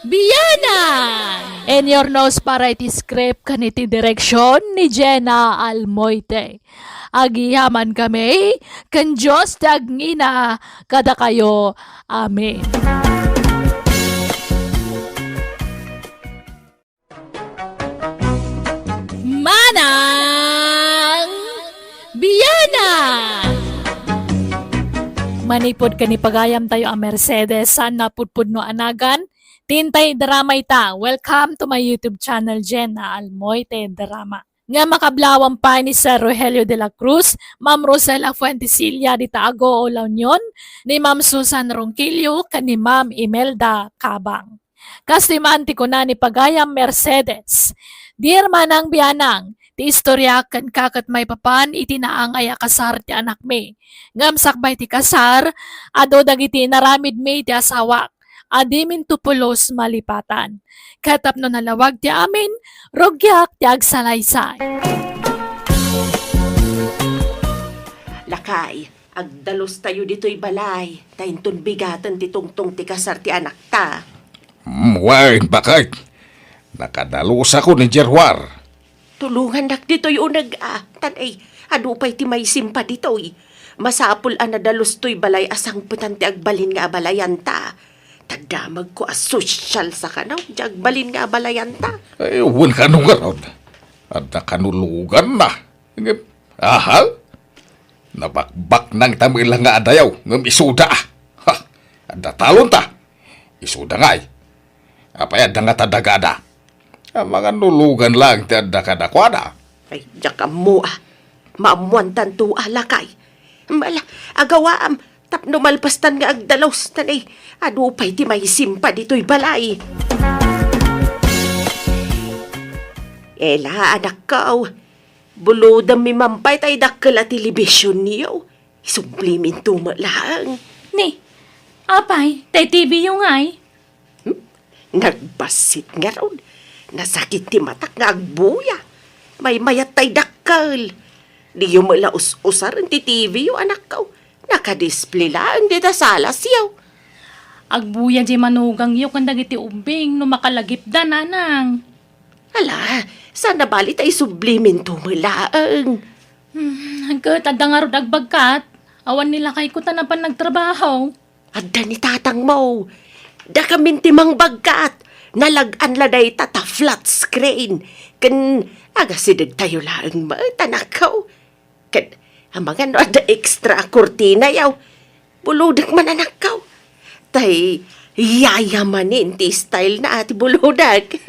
Speaker 1: Biyanan! And your nose para iti script kaniti direksyon ni Jenna Almoite. Agiyaman kami, kan Diyos tagngina, kada kayo. Amen. Manang Biyanan! Manipod ka ni pagayam tayo ang Mercedes sa napudpud no anagan. Tintay drama ita. Welcome to my YouTube channel, Jenna Almoite Drama. Nga makablawang pa ni Sir Rogelio de la Cruz, Ma'am Rosela Fuentesilla di Taago o La Union, ni Ma'am Susan Ronquillo, ni Ma'am Imelda Cabang. Kastimanti ko na ni pagayam Mercedes. Dear Manang Biyanang, ti istorya kan kakat may papan itinaang aya kasar ti anak me. Ngam sakbay ti kasar, ado dagiti naramid me ti asawak. Adimin tupulos malipatan. Katap no nalawag ti amin, rogyak ti agsalaysay.
Speaker 8: Lakay, agdalos tayo dito'y balay. Tainton bigatan ti tungtong ti kasar ti anak ta.
Speaker 7: Wain bakit? Nakadalos ako ni Jerwar.
Speaker 8: Tulungan nak dito'y unag tanay, adu pa'y ti may simpa dito'y. Masapul anadalos to'y balay asang putan ti agbalin nga abalayan ta. Tagdamag ko as social sa kanaw, di agbalin nga abalayan ta.
Speaker 7: Ay, uwan ka nung garod. At nakanulugan na. Aha? Nabakbak ng tamilang nga adayaw, ngam isuda. Ha? At natalon ta. Isuda nga ay. Apay adda nga tadagada. Ang mga nulugan lang ti adda kadakwada.
Speaker 8: Ay, diyak mo maamuan tanto lakay. Mala, agawaam, tapno malpastan nga agdalos, tanay, adu pa'y ti may simpa dito'y balay. Ela, anak ka, bulodam mi mampay tay dakkel a telebisyon niyo. Isublimin tumalang.
Speaker 1: Ni, apay, tay TV yung ay.
Speaker 8: Nagbasit nga ron. Nasakit ti matak nga agbuya. May mayat tay dakkel. Di yung malaus-usar ti TV yung anak ka. Nakadisplay lang di ta salas yaw.
Speaker 1: Agbuya di manugang yung kandag iti ubing no makalagip da nanang.
Speaker 8: Ala, sana bali tay sublimin tumulaang.
Speaker 1: Hanggat adda nga rod agbagkat, awan nila kay ko tanapan nagtrabaho.
Speaker 8: Adda ni tatang mo. Da kamin timang bagkat. Nalagan laday tata flat screen. Kan agasidag tayo lang tanakaw. Kan ang mga no ada extra kurtina yaw. Buludak man anakaw. Tay yayamanin ti style na ati buludak.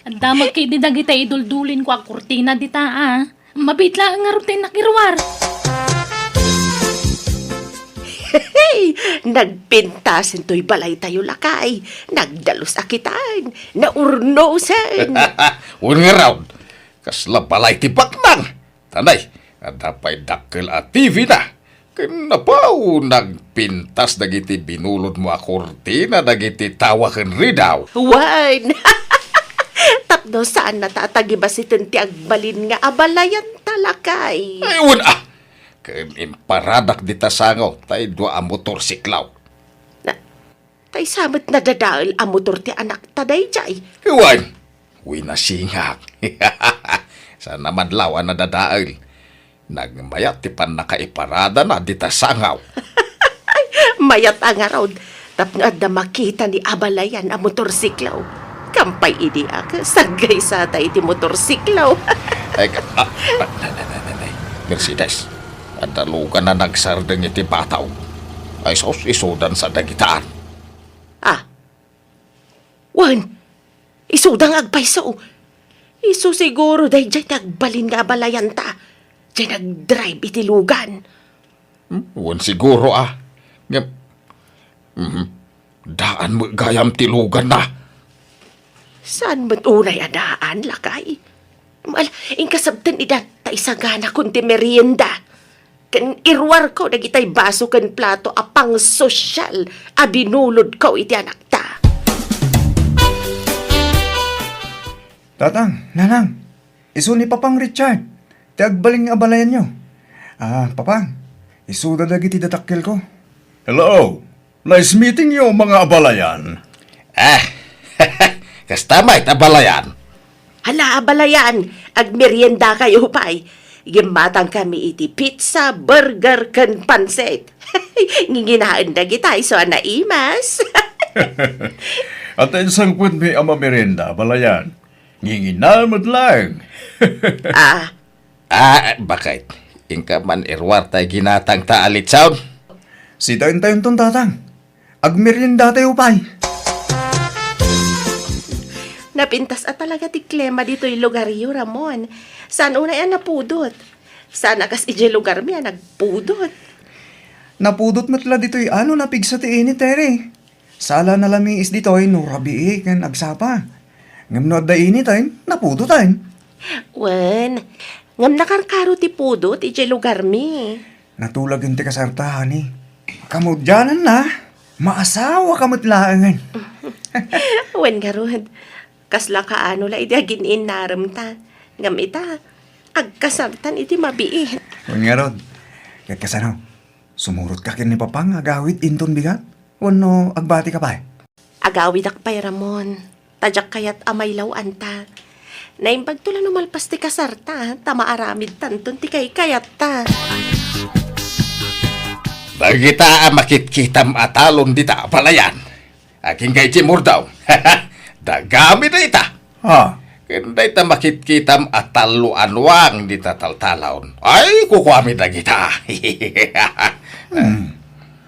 Speaker 1: Ang damag kay didag ita iduldulin ko ang kurtina dita Mabitla nga rutin nakirwar.
Speaker 8: Hey, nagpintasin to'y balay tayo lakay. Nagdalos akitan. Naurnosan.
Speaker 7: Un nga raw. Kasla balay ti baknang. Tanay, adapay dakkel a TV na. Kanapaw nagpintas dagiti binulod mo a kortina dagiti tawaken ridaw.
Speaker 8: Wan. Tapno saan natatagibasitin ti agbalin nga abalayan talakay.
Speaker 7: Ayun Ken imparadak di tasangaw, tay dua a motorsiklaw.
Speaker 8: Tay samet na dadaal ang motor ti anak taday jay.
Speaker 7: Iwan, winasingak. Sa naman lawan na dadaal. Nagmayat ti pan nakaiparada na di tasangaw.
Speaker 8: Mayat ang araw. Tapno adda makita ni abalayan ang motorsiklaw. Kampay idi ak, sagay sa tay ti motorsiklaw.
Speaker 7: Ay, Mercedes. At dalugan na nagsardeng iti bataw. Ay sos isudan sa dagitaan.
Speaker 8: Wan, isudang agpayso. Isu siguro dahi dyan nagbalin nga balayan ta. Dyan nag-drive iti lugan.
Speaker 7: Wan siguro Nga, daan mo gayam ti lugan na.
Speaker 8: Saan mo't unay adaan, lakay? Mal, inkasabtan idan, ta isagana kunti merienda. Kan irwar ko, nagitay baso kan plato, apang sosyal, abinulod ko iti anak ta.
Speaker 4: Tatang, nanang, iso ni Papang Richard. Tiagbaling abalayan nyo. Papang, iso dadagiti datakkel ko.
Speaker 5: Hello! Nice meeting you, mga abalayan.
Speaker 7: Kastamay, tabalayan.
Speaker 8: Hala, abalayan, ag merienda kayo pa'y. Gimatang kami iti pizza, burger, kan pansit. Nginginaan na gitay, so anaimas.
Speaker 5: At isang kwent may ama merenda, abalayan. Nginginalmad lang.
Speaker 7: Bakit? Ingka man irwar tayo ginatang taalit sound?
Speaker 4: Si tayon-tayon ton tatang. Agmerienda tayo pay.
Speaker 8: Napintas at talaga ti Klema dito'y lugar yu, Ramon. Saan una yan napudot? Sana kas ije lugar miya nagpudot.
Speaker 4: Napudot matla dito'y ano napigsa ti init tere. Sala na laming is dito'y no rabii kan agsapa. Ngam no adda init ay napudot ay.
Speaker 8: Wen, ngam nakarkaro ti pudot ije lugar mi.
Speaker 4: Natulag yung ti kasartahan eh. Kamudyanan na. Maasawa kamutlaangan.
Speaker 8: Wen garod, kasla kaano la iti aginin naramta. Ngam ita, agkasartan iti mabiit.
Speaker 4: Huwag nga rod. Kasano, sumurot ka kin ni Papang agawit inton bigat. Wano agbati ka pa eh.
Speaker 8: Agawid akpay Ramon, tadyak kayat amay lawan ta. Naimbag tula numalpas ti kasarta, tamaaramid tanton ti kay kayat ta.
Speaker 7: Dagita makitkitam atalon dita, palayan. Aking kay Timur daw. Dagami na ita. Kanda ita makitkitam atalo anwang dita taltalon. Ay, kukwami na kita.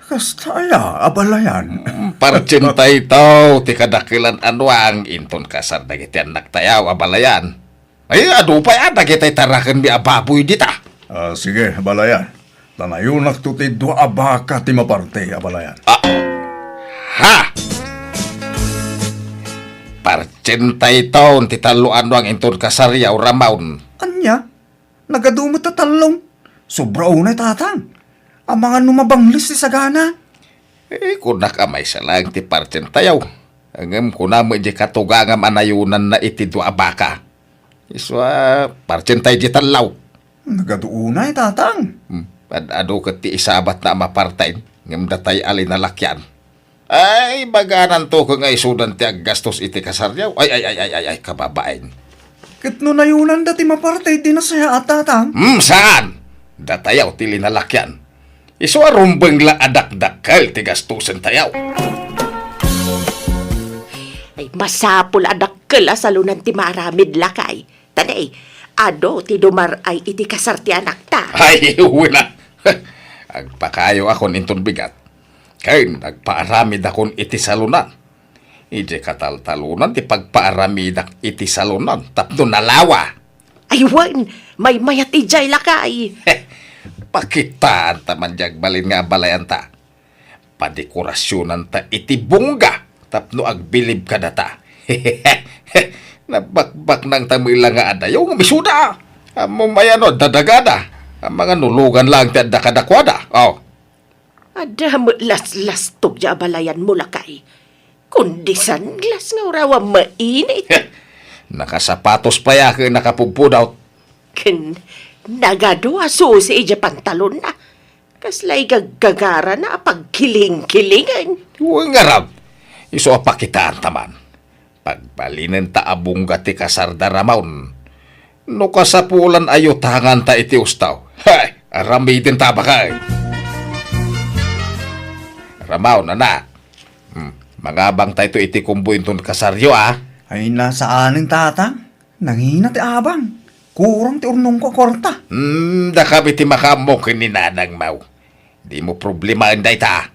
Speaker 4: Kastaya, abalayan.
Speaker 7: Parcintay ito, ti kadakilan anwang inton kasar dagiti anak tayaw, abalayan. Ay, adu pa yan, dagiti tarakan mi ababoy dita.
Speaker 5: Sige, abalayan. Tanayunak tuti dua abaka ti maparte, abalayan.
Speaker 7: Ha! Parcintay ito, ti talo anwang inton kasaryaw ramaun.
Speaker 4: Anya, nagadumot na talong. Sobra unay tatang. Ang mga numabanglis ti sagana.
Speaker 7: Kunak amay sa lang ti parcentayaw. Angam kunamo di katugangam anayunan na iti dua abaka. Iswa parcentay di talaw.
Speaker 4: Nagaduunay tatang.
Speaker 7: Ado ka ti isabat na mapartain. Ngam datay alin na lakyan. Ay, baganan to ka nga isudan ti aggastos iti kasaryaw. Ay, kababain.
Speaker 4: Kitno nayunan dati mapartay di na saya at tatang.
Speaker 7: Saan? Datayaw ti linalakyan. Iswa rumbeng la adak-dakal ti gastusan tayaw.
Speaker 8: Ay, masapul adakkel asalunan ti maramid lakay. Tanay, ado ti dumar ay iti kasar ti anak ta.
Speaker 7: Ay, wala. Agpakayo akon inton bigat. Kaya nagpaaramid akon iti salunan. Ije kataltalunan ti pagpaaramidak iti salunan. Tapno nalawa.
Speaker 8: Ay, wan, may mayat ijay lakay.
Speaker 7: Pakitaan taman jag balin nga balayan ta. Padekorasyonan ta iti bungga. Tapno agbilib ka data. Nabakbak ng tamila nga adayaw nga misuda. Amo mayano dadagada. Ang mga nulugan lang ti adakadakwada.
Speaker 8: Ada mo las-las tugya balayan mo lakay. Kundisan glas nga urawa mainit.
Speaker 7: Nakasapatos pa ya ka nakapugpudaw.
Speaker 8: Ken nagadua susi ija pantalon na. Kaslay gaggagara na pagkiling-kilingan.
Speaker 7: Huwag nga rab. Iso apakitaan taman. Pagbalinin ta abungga ti kasardaramaon. No kasapulan ayo tangan ta iti ustaw. Hay, aramidin ta bakay. Ramaw na. Mangabang tayo ito iti kumbuin ton kasaryo
Speaker 4: Ay nasa aning tatang. Nangina ti abang. Kurang ti urnong ko korta.
Speaker 7: Da kami ti makamok ni nanang mau. Di mo problema inday ta.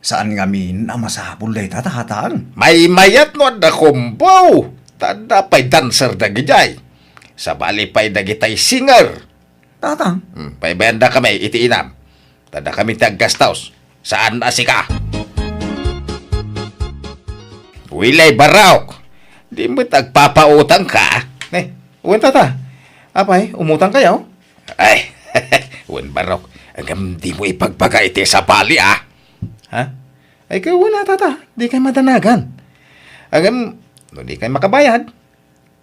Speaker 4: Saan nga min na masapul day tatang?
Speaker 7: May mayat no da kumbaw. Tanda pa'y dancer da gijay. Sa bali pa'y dagitay singer.
Speaker 4: Tatang?
Speaker 7: Pa'y benda kami iti inam. Tanda kami taggastaws. Saan asika? Wilay Baraok. Di mo tagpapautang ka. Uwan tata. Apay, umutang kayo? Ay, uwan barok. Hanggang di mo ipagpagaiti sa bali, ah. Ha? Ay, kayo wala tata. Di kayo madanagan. Hanggang, no di kayo makabayad.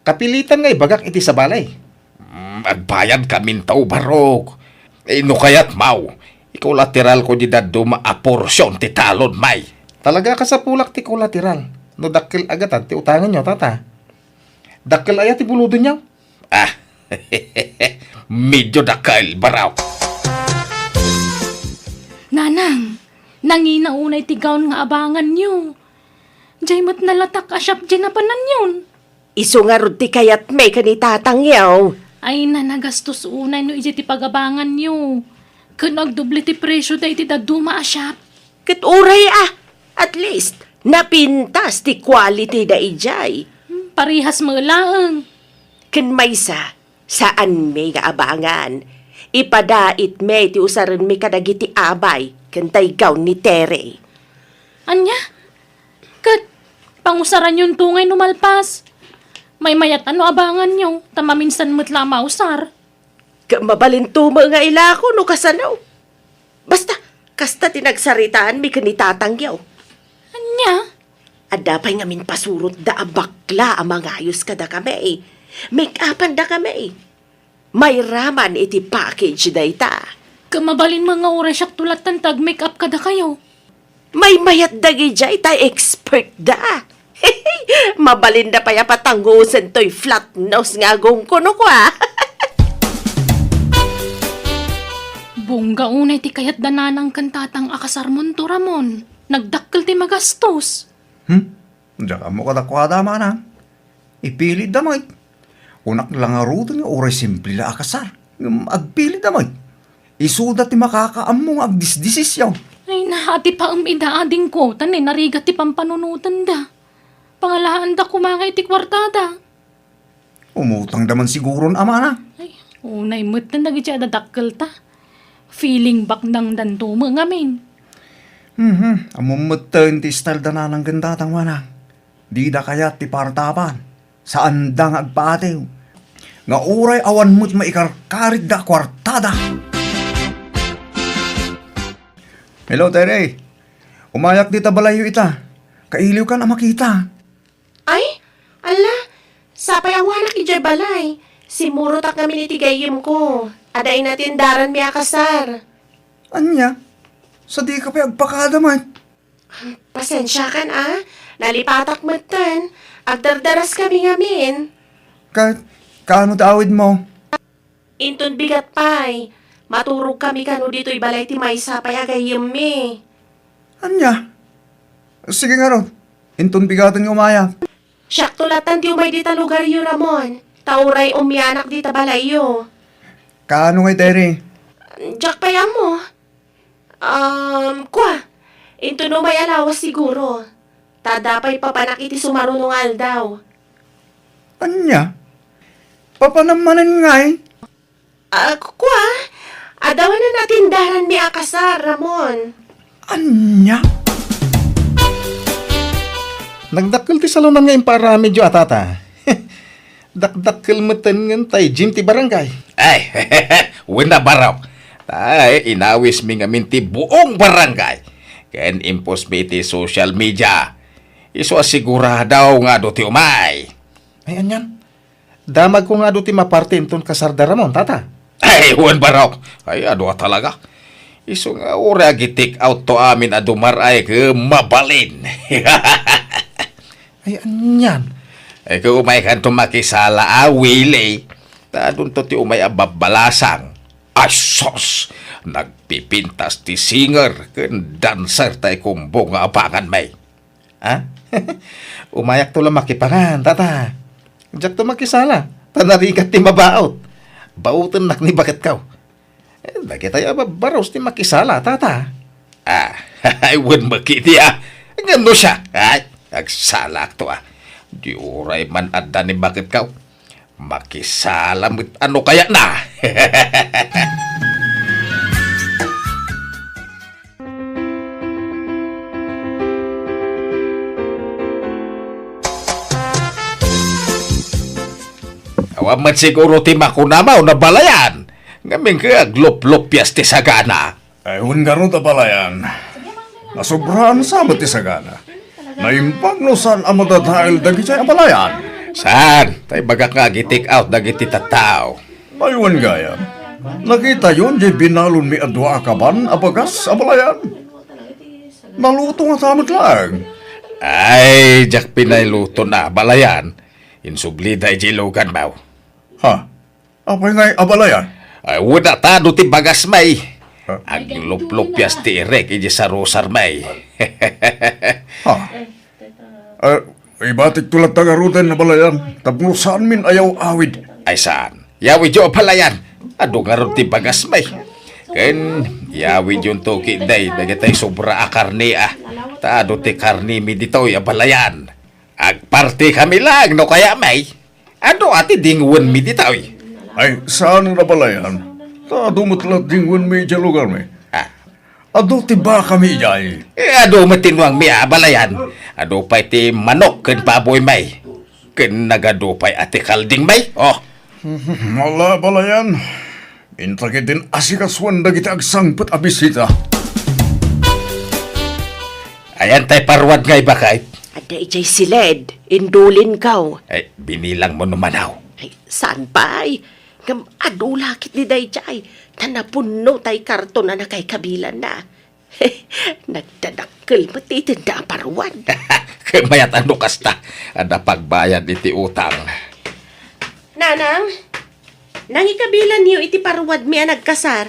Speaker 7: Kapilitan nga ibagak iti sa balay. Agbayad kamin tao, barok. No kaya't mau. Ikaw lateral ko di daduma a porsyon ti talon, may. Talaga ka sa pulak ti kolateral. No dakil agatan ti utangan nyo, tata. Dakil ayat ti buludon nyo. Ah, medyo dakil, baraw.
Speaker 1: Nanang, nanginaunay ti gaon nga abangan nyo. Diyay mo't nalatak asyap dyan na panan yun.
Speaker 8: Isu nga rod ti kayat may kanitatang yaw.
Speaker 1: Ay na nagastos unay no iti ti pagabangan nyo. Kanagdoble ti presyo da iti daduma asyap.
Speaker 8: Kat uray at least, napintas ti quality da ijay.
Speaker 1: Parihas mo laang.
Speaker 8: Kan maysa, saan may kaabangan? Ipadait may ti usaran may kadagiti abay, kan taygaw ni Tere.
Speaker 1: Anya? Kat, pangusaran yung tungay numalpas. May mayat ano abangan nyo, tamaminsan mo't lama usar.
Speaker 8: Mabalinto nga ila ko no kasanaw. Basta, kasta tinagsaritaan may kanitatangyaw.
Speaker 1: Anya?
Speaker 8: Adapay ngamin pasurot da bakla ang mga ayos kada kami. Make-upan da kami. May raman iti package da ita.
Speaker 1: Kamabalin mga oras yak tulatan tag make-up kada kayo.
Speaker 8: May mayat dagi jay tay expert da. Mabalin da pa ya patanggusan to'y flat nose nga gong kuno kwa.
Speaker 1: Bongga unay ti kayat dananang kantatang akasar mon to Ramon. Nagdakkel ti magastos.
Speaker 4: Diyan mo kadakwada manang. Ipilit damay. Unak lang nga ruto nga oray simple la akasar. Agpilit damay. Isuda ti makakaamong agdisdisisyaw.
Speaker 1: Ay nahati pa idaading ko. Tani narigat ti pampanunutan da. Pangalaan da kumangay ti kwartada.
Speaker 4: Umutang daman siguro na ama na.
Speaker 1: Ay, unay mo't na nagitya dadakkel ta. Feeling back nang dantumo ngamin.
Speaker 4: Amumutang ti style da na ng gandatang manang. Di da kaya ti partapan. Saan da nga agpatew. Nga oray awan mo't maikarkarit da kwartada. Hello, Tere. Umayak di tabalayo ita. Kailiw ka na makita.
Speaker 8: Ay, ala, sapay ang wanak ijay balay. Simuro tak kami ni tigayim ko. Aday natin daran mi akasar.
Speaker 4: Anya? Sa di ka pa agpakada man.
Speaker 8: Pasensya kan nalipatak matan. Agdardaras kami ngamin.
Speaker 4: Kaano daawid mo?
Speaker 8: Inton bigat pay. Maturog kami kano dito'y balay ti maysa payagayim mi.
Speaker 4: Anya? Sige nga ron. Inton bigatan ng umaya.
Speaker 8: Siyak tulatan ti umay dita lugar yu Ramon. Tauray umyanak dita balay yu.
Speaker 4: Kaano ngay, Tere?
Speaker 8: Jack paya mo. Kwa. Inton umay alawas siguro. Tadapay papanakiti sumarunong aldaw.
Speaker 4: Anya? Papanamanan nga eh.
Speaker 8: Kwa. Adawan na natin daran mi akasar, Ramon.
Speaker 4: Anya?
Speaker 7: Nagdakkel ti salunan nga impara medyo atata. Dakdakkel meten ngan tay Jim ti barangay. Ay, wala baraw. Tay, inawis mi nga minti buong barangay. Ken impos mi ti social media. Iso asigura daw nga do ti umay. Ay, anyan. Damag ko nga do ti maparte inton kasar da Ramon, tata. Ay, wan baraw. Ay, ado talaga. Iso nga ora gitik out to amin adumar ay ke mabalin. Ay, anyan. Ay, kung umay kan tumakisala, wili. Tadun to ti umay ababalasang. Asos! Nagpipintas ti singer, ken dancer tay kumbo nga abangan may. Ha? Umayak to lang makipangan, tata. Diyak to makisala. Tanarigat ti mabaot. Bautan nak ni bakit kaw. Lagi tayo baros ti makisala, tata. Ay, wun makiti Ngano siya? Ay, nagsalak to Di oray man adda ni bakit kaw. Makisalamit ano kaya na? Awamat siguro ti makunamaw na balayan. Ngaming ka aglop-lopyas ti sagana.
Speaker 5: Ay, garo ta palayan. Nasubrahan sa ti sagana. Naimpag no saan ang madadahil dagi siya palayan.
Speaker 7: Saan? Tay bagak nga gitik out dagiti tattao.
Speaker 5: Aywan gaya. Nakita yun, di binalon mi adwa akaban, abagas, abalayan. Naluto nga tamad lang.
Speaker 7: Ay, jak pinayluto na balayan. Insubli da ijilugan maw.
Speaker 5: Ha? Apay nga'y abalayan?
Speaker 7: Ay, wala tado ti bagas may. Aglop-lopyas ti irek iji sa rosar may.
Speaker 5: Ha? Ibatik tulad tagarutan na balayan. Tapno saan min ayaw awid.
Speaker 7: Ay saan? Yawid yung palayan. Ado nga ron ti bagas may. Ken, yawid yung toki day. Dagatay sobra a karni ah. Taado ti karni mi dito'y abalayan. Agparti kami lang no kaya may. Ado ati dingwan mi dito'y.
Speaker 5: Ay, saan na balayan? Ta dumutlat dingwan mi dyan lugar mi.
Speaker 7: Ah,
Speaker 5: Ado ti ba kami jay?
Speaker 7: ado matinwang mi abalayan. Ado pa ti manok ken baboy may. Ken nagado pa ati kalding may. Oh,
Speaker 5: Mala balayan. Intakitin asikaswan dagiti agsangpet a bisita.
Speaker 7: ayan tay parwad ngay bakay.
Speaker 8: Ada ijay siled, indulin kaw.
Speaker 7: Ay, binilang mo numanaw.
Speaker 8: Ay, saan pa ay? Ngam adulakit ni Dayjay. Tanapuno tay karton na nakay kabilan na. Nagdadakkel matitinda parwan.
Speaker 7: Mayat ano kasta. Ada pagbayad iti utang.
Speaker 8: Nanang, nangikabilan niyo iti parwad mi ang nagkasar.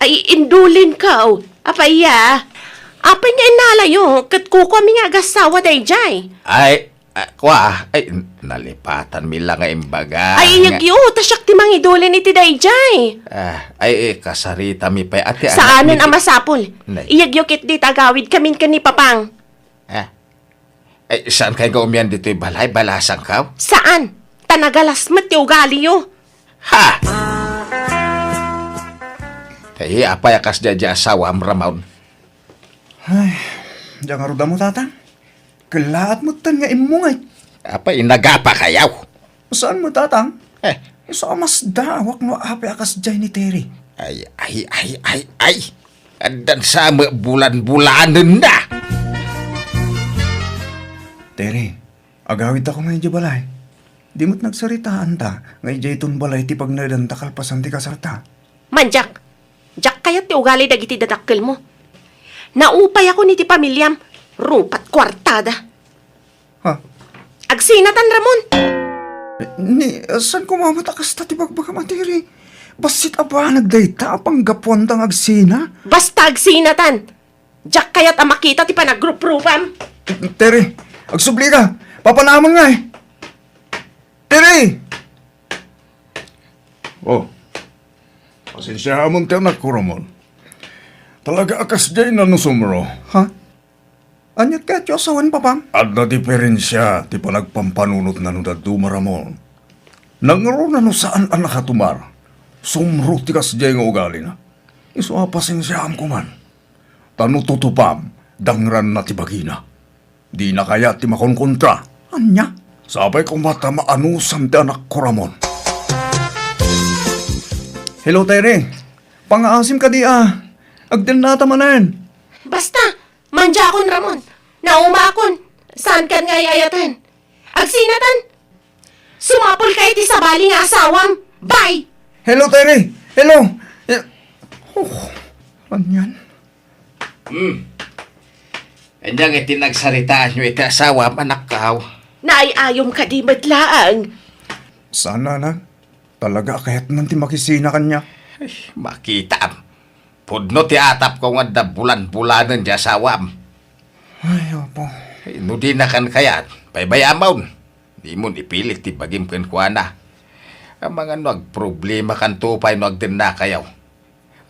Speaker 8: Ay indulin kaw. Apaya. Apay nga inalayo, kat kuko mi nga agasawa Dayjay.
Speaker 7: Ay, nalipatan mi lang nga imbaga.
Speaker 8: Ay iyagyo, tasyak ti mangidulin iti Dayjay.
Speaker 7: Kasarita mi pa ati.
Speaker 8: Saanon ang masapol?
Speaker 7: Nay.
Speaker 8: Iyagyo kit di tagawid kamin kani papang.
Speaker 7: Ay, saan kayo gaumian dito'y balay? Balasang kaw?
Speaker 8: Saan? Tanagalas mat ti ugali yo.
Speaker 7: Ha! Ay, apay akas dya asawa am ramawn.
Speaker 5: Ay, diyan nga roda mo tatang. Kalaat mo tan nga imungay.
Speaker 7: Apay, nagapa kayaw.
Speaker 5: Saan mo tatang?
Speaker 7: Eh,
Speaker 5: Isa mas dawak no api akas dyan ni Terry.
Speaker 7: ay. Andan sa bulan-bulanan na.
Speaker 5: Terry, agawid ako ngayon di balay. Di mo't nagsaritaan ta, ngay di itong balay ti pag nadan takalpasan ti kasarta.
Speaker 8: Manjak, jak kayat ti ugali dagiti dadakkel mo. Naupay ako ni ti pamilyam, rupat kwartada.
Speaker 5: Ha?
Speaker 8: Agsinatan Ramon.
Speaker 5: Saan kumamatakas ta ti bagbaga Terry? Basit aba nagdayta pang gapuan tang agsina?
Speaker 8: Basta agsinatan. Jak kayat ang makita ti panagrup-rupam.
Speaker 5: Terry, agsubli ka. Papanaman nga eh. Terry! Oh, pasensya mo tayo nakuramon. Talaga akas dyan na nusumro, ha? Anyat ka, Diyosawan pa bang? At na diferensya, ti panagpampanunot na nung dumaramon. Nangaro na no saan ang nakatumar. Sumro ti kas dyan nga ugali na. Iso pasensya ko man. Tanututupam, dangran na ti bagina. Di na kaya ti makonkontra. Anya? Sabay kong mata maanusam ti anak ko Ramon. Hello, Terry. Pangaasim ka di Agden na tamanan.
Speaker 8: Basta, manjakon Ramon. Naumakon. Saan kan nga yayatan? Agsinatan. Sumapol kay ti sabali nga asawam. Bye!
Speaker 5: Hello, Terry. Hello. Anyan?
Speaker 7: Anyang itinagsaritaan nyo iti asawa, anak kaw.
Speaker 8: Naayayom ka di madlaang.
Speaker 5: Sana na. Talaga kahit nanti makisina kanya.
Speaker 7: Makita. Pudno ti atap ko nga da bulan-bulanan di asawam.
Speaker 5: Ay, opo.
Speaker 7: Nudi na kan kayat. Paybayamaw. Di mo ipilit ti bagim ken kuana. Ang mga problema kan tupay din na kayaw.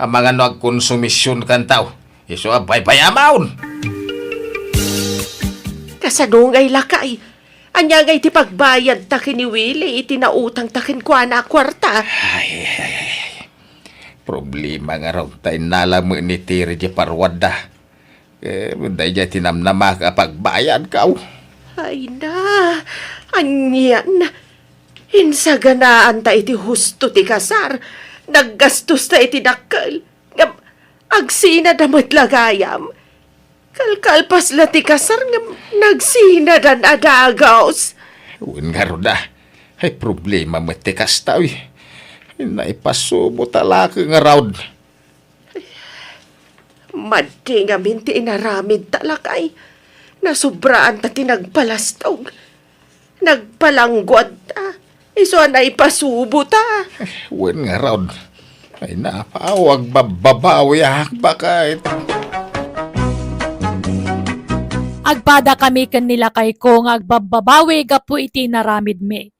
Speaker 7: Ang mga konsumisyon kan tao. Iso paybayamaw.
Speaker 8: Kasadungay lakay. Anyagay ti pagbayad ta kini Willie, itinautang ta kin kuana kwarta.
Speaker 7: Ay. Problema nga raw tayo nalam ni Tiri di parwada. Munday di tinamnama ka pagbayad ka.
Speaker 8: Ay na, anyan. Insaganaan ta iti husto ti kasar. Naggastos ta iti dakkel. Ngam, agsina damat lagayam. Kalkalpas la ti kasar ngam nagsina dan adagaos.
Speaker 7: Uwan nga ro da. Ay problema mo ti kasta, uy. Naipasubo talaka nga raud.
Speaker 8: Madi nga minti inaramid talakay. Nasubraan ta tinagpalastog. Nagpalanggwad ta. Iso na ipasubo ta.
Speaker 7: Uwan nga raud. Ay napawag bababawi bakit.
Speaker 1: Agpada kami kanila kay ko nga agbababawi gapu iti naramid me.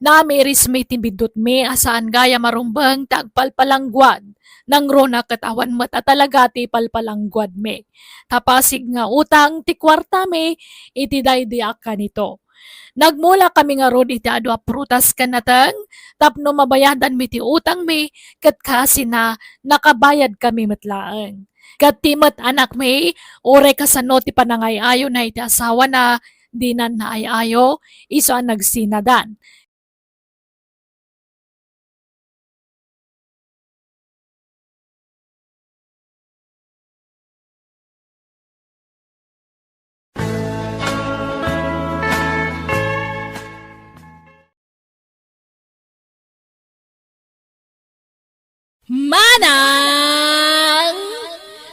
Speaker 1: Namiris may timbidot me asaan gaya marumbang tagpalpalanggwad. Nang rona katawan mata talaga ti palpalanggwad me. Tapasig nga utang ti kwarta me iti daydiak kanito. Nagmula kami nga rod iti adwa prutas kanatang tapno mabayadan mi ti utang me kat kasi na nakabayad kami matlaang. Kat timat anak me, ore kasano ti panangayayo na iti asawa na di na naayayo, iso ang nagsinadan. Manang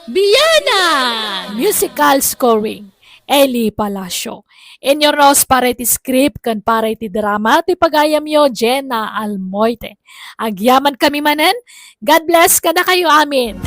Speaker 1: Biyana! Musical scoring. Eli Palacio. Inyo Ros para iti script kan para iti drama ti pagayam yo Jenna Almoite. Agyaman kami manen. God bless kada kayo amin.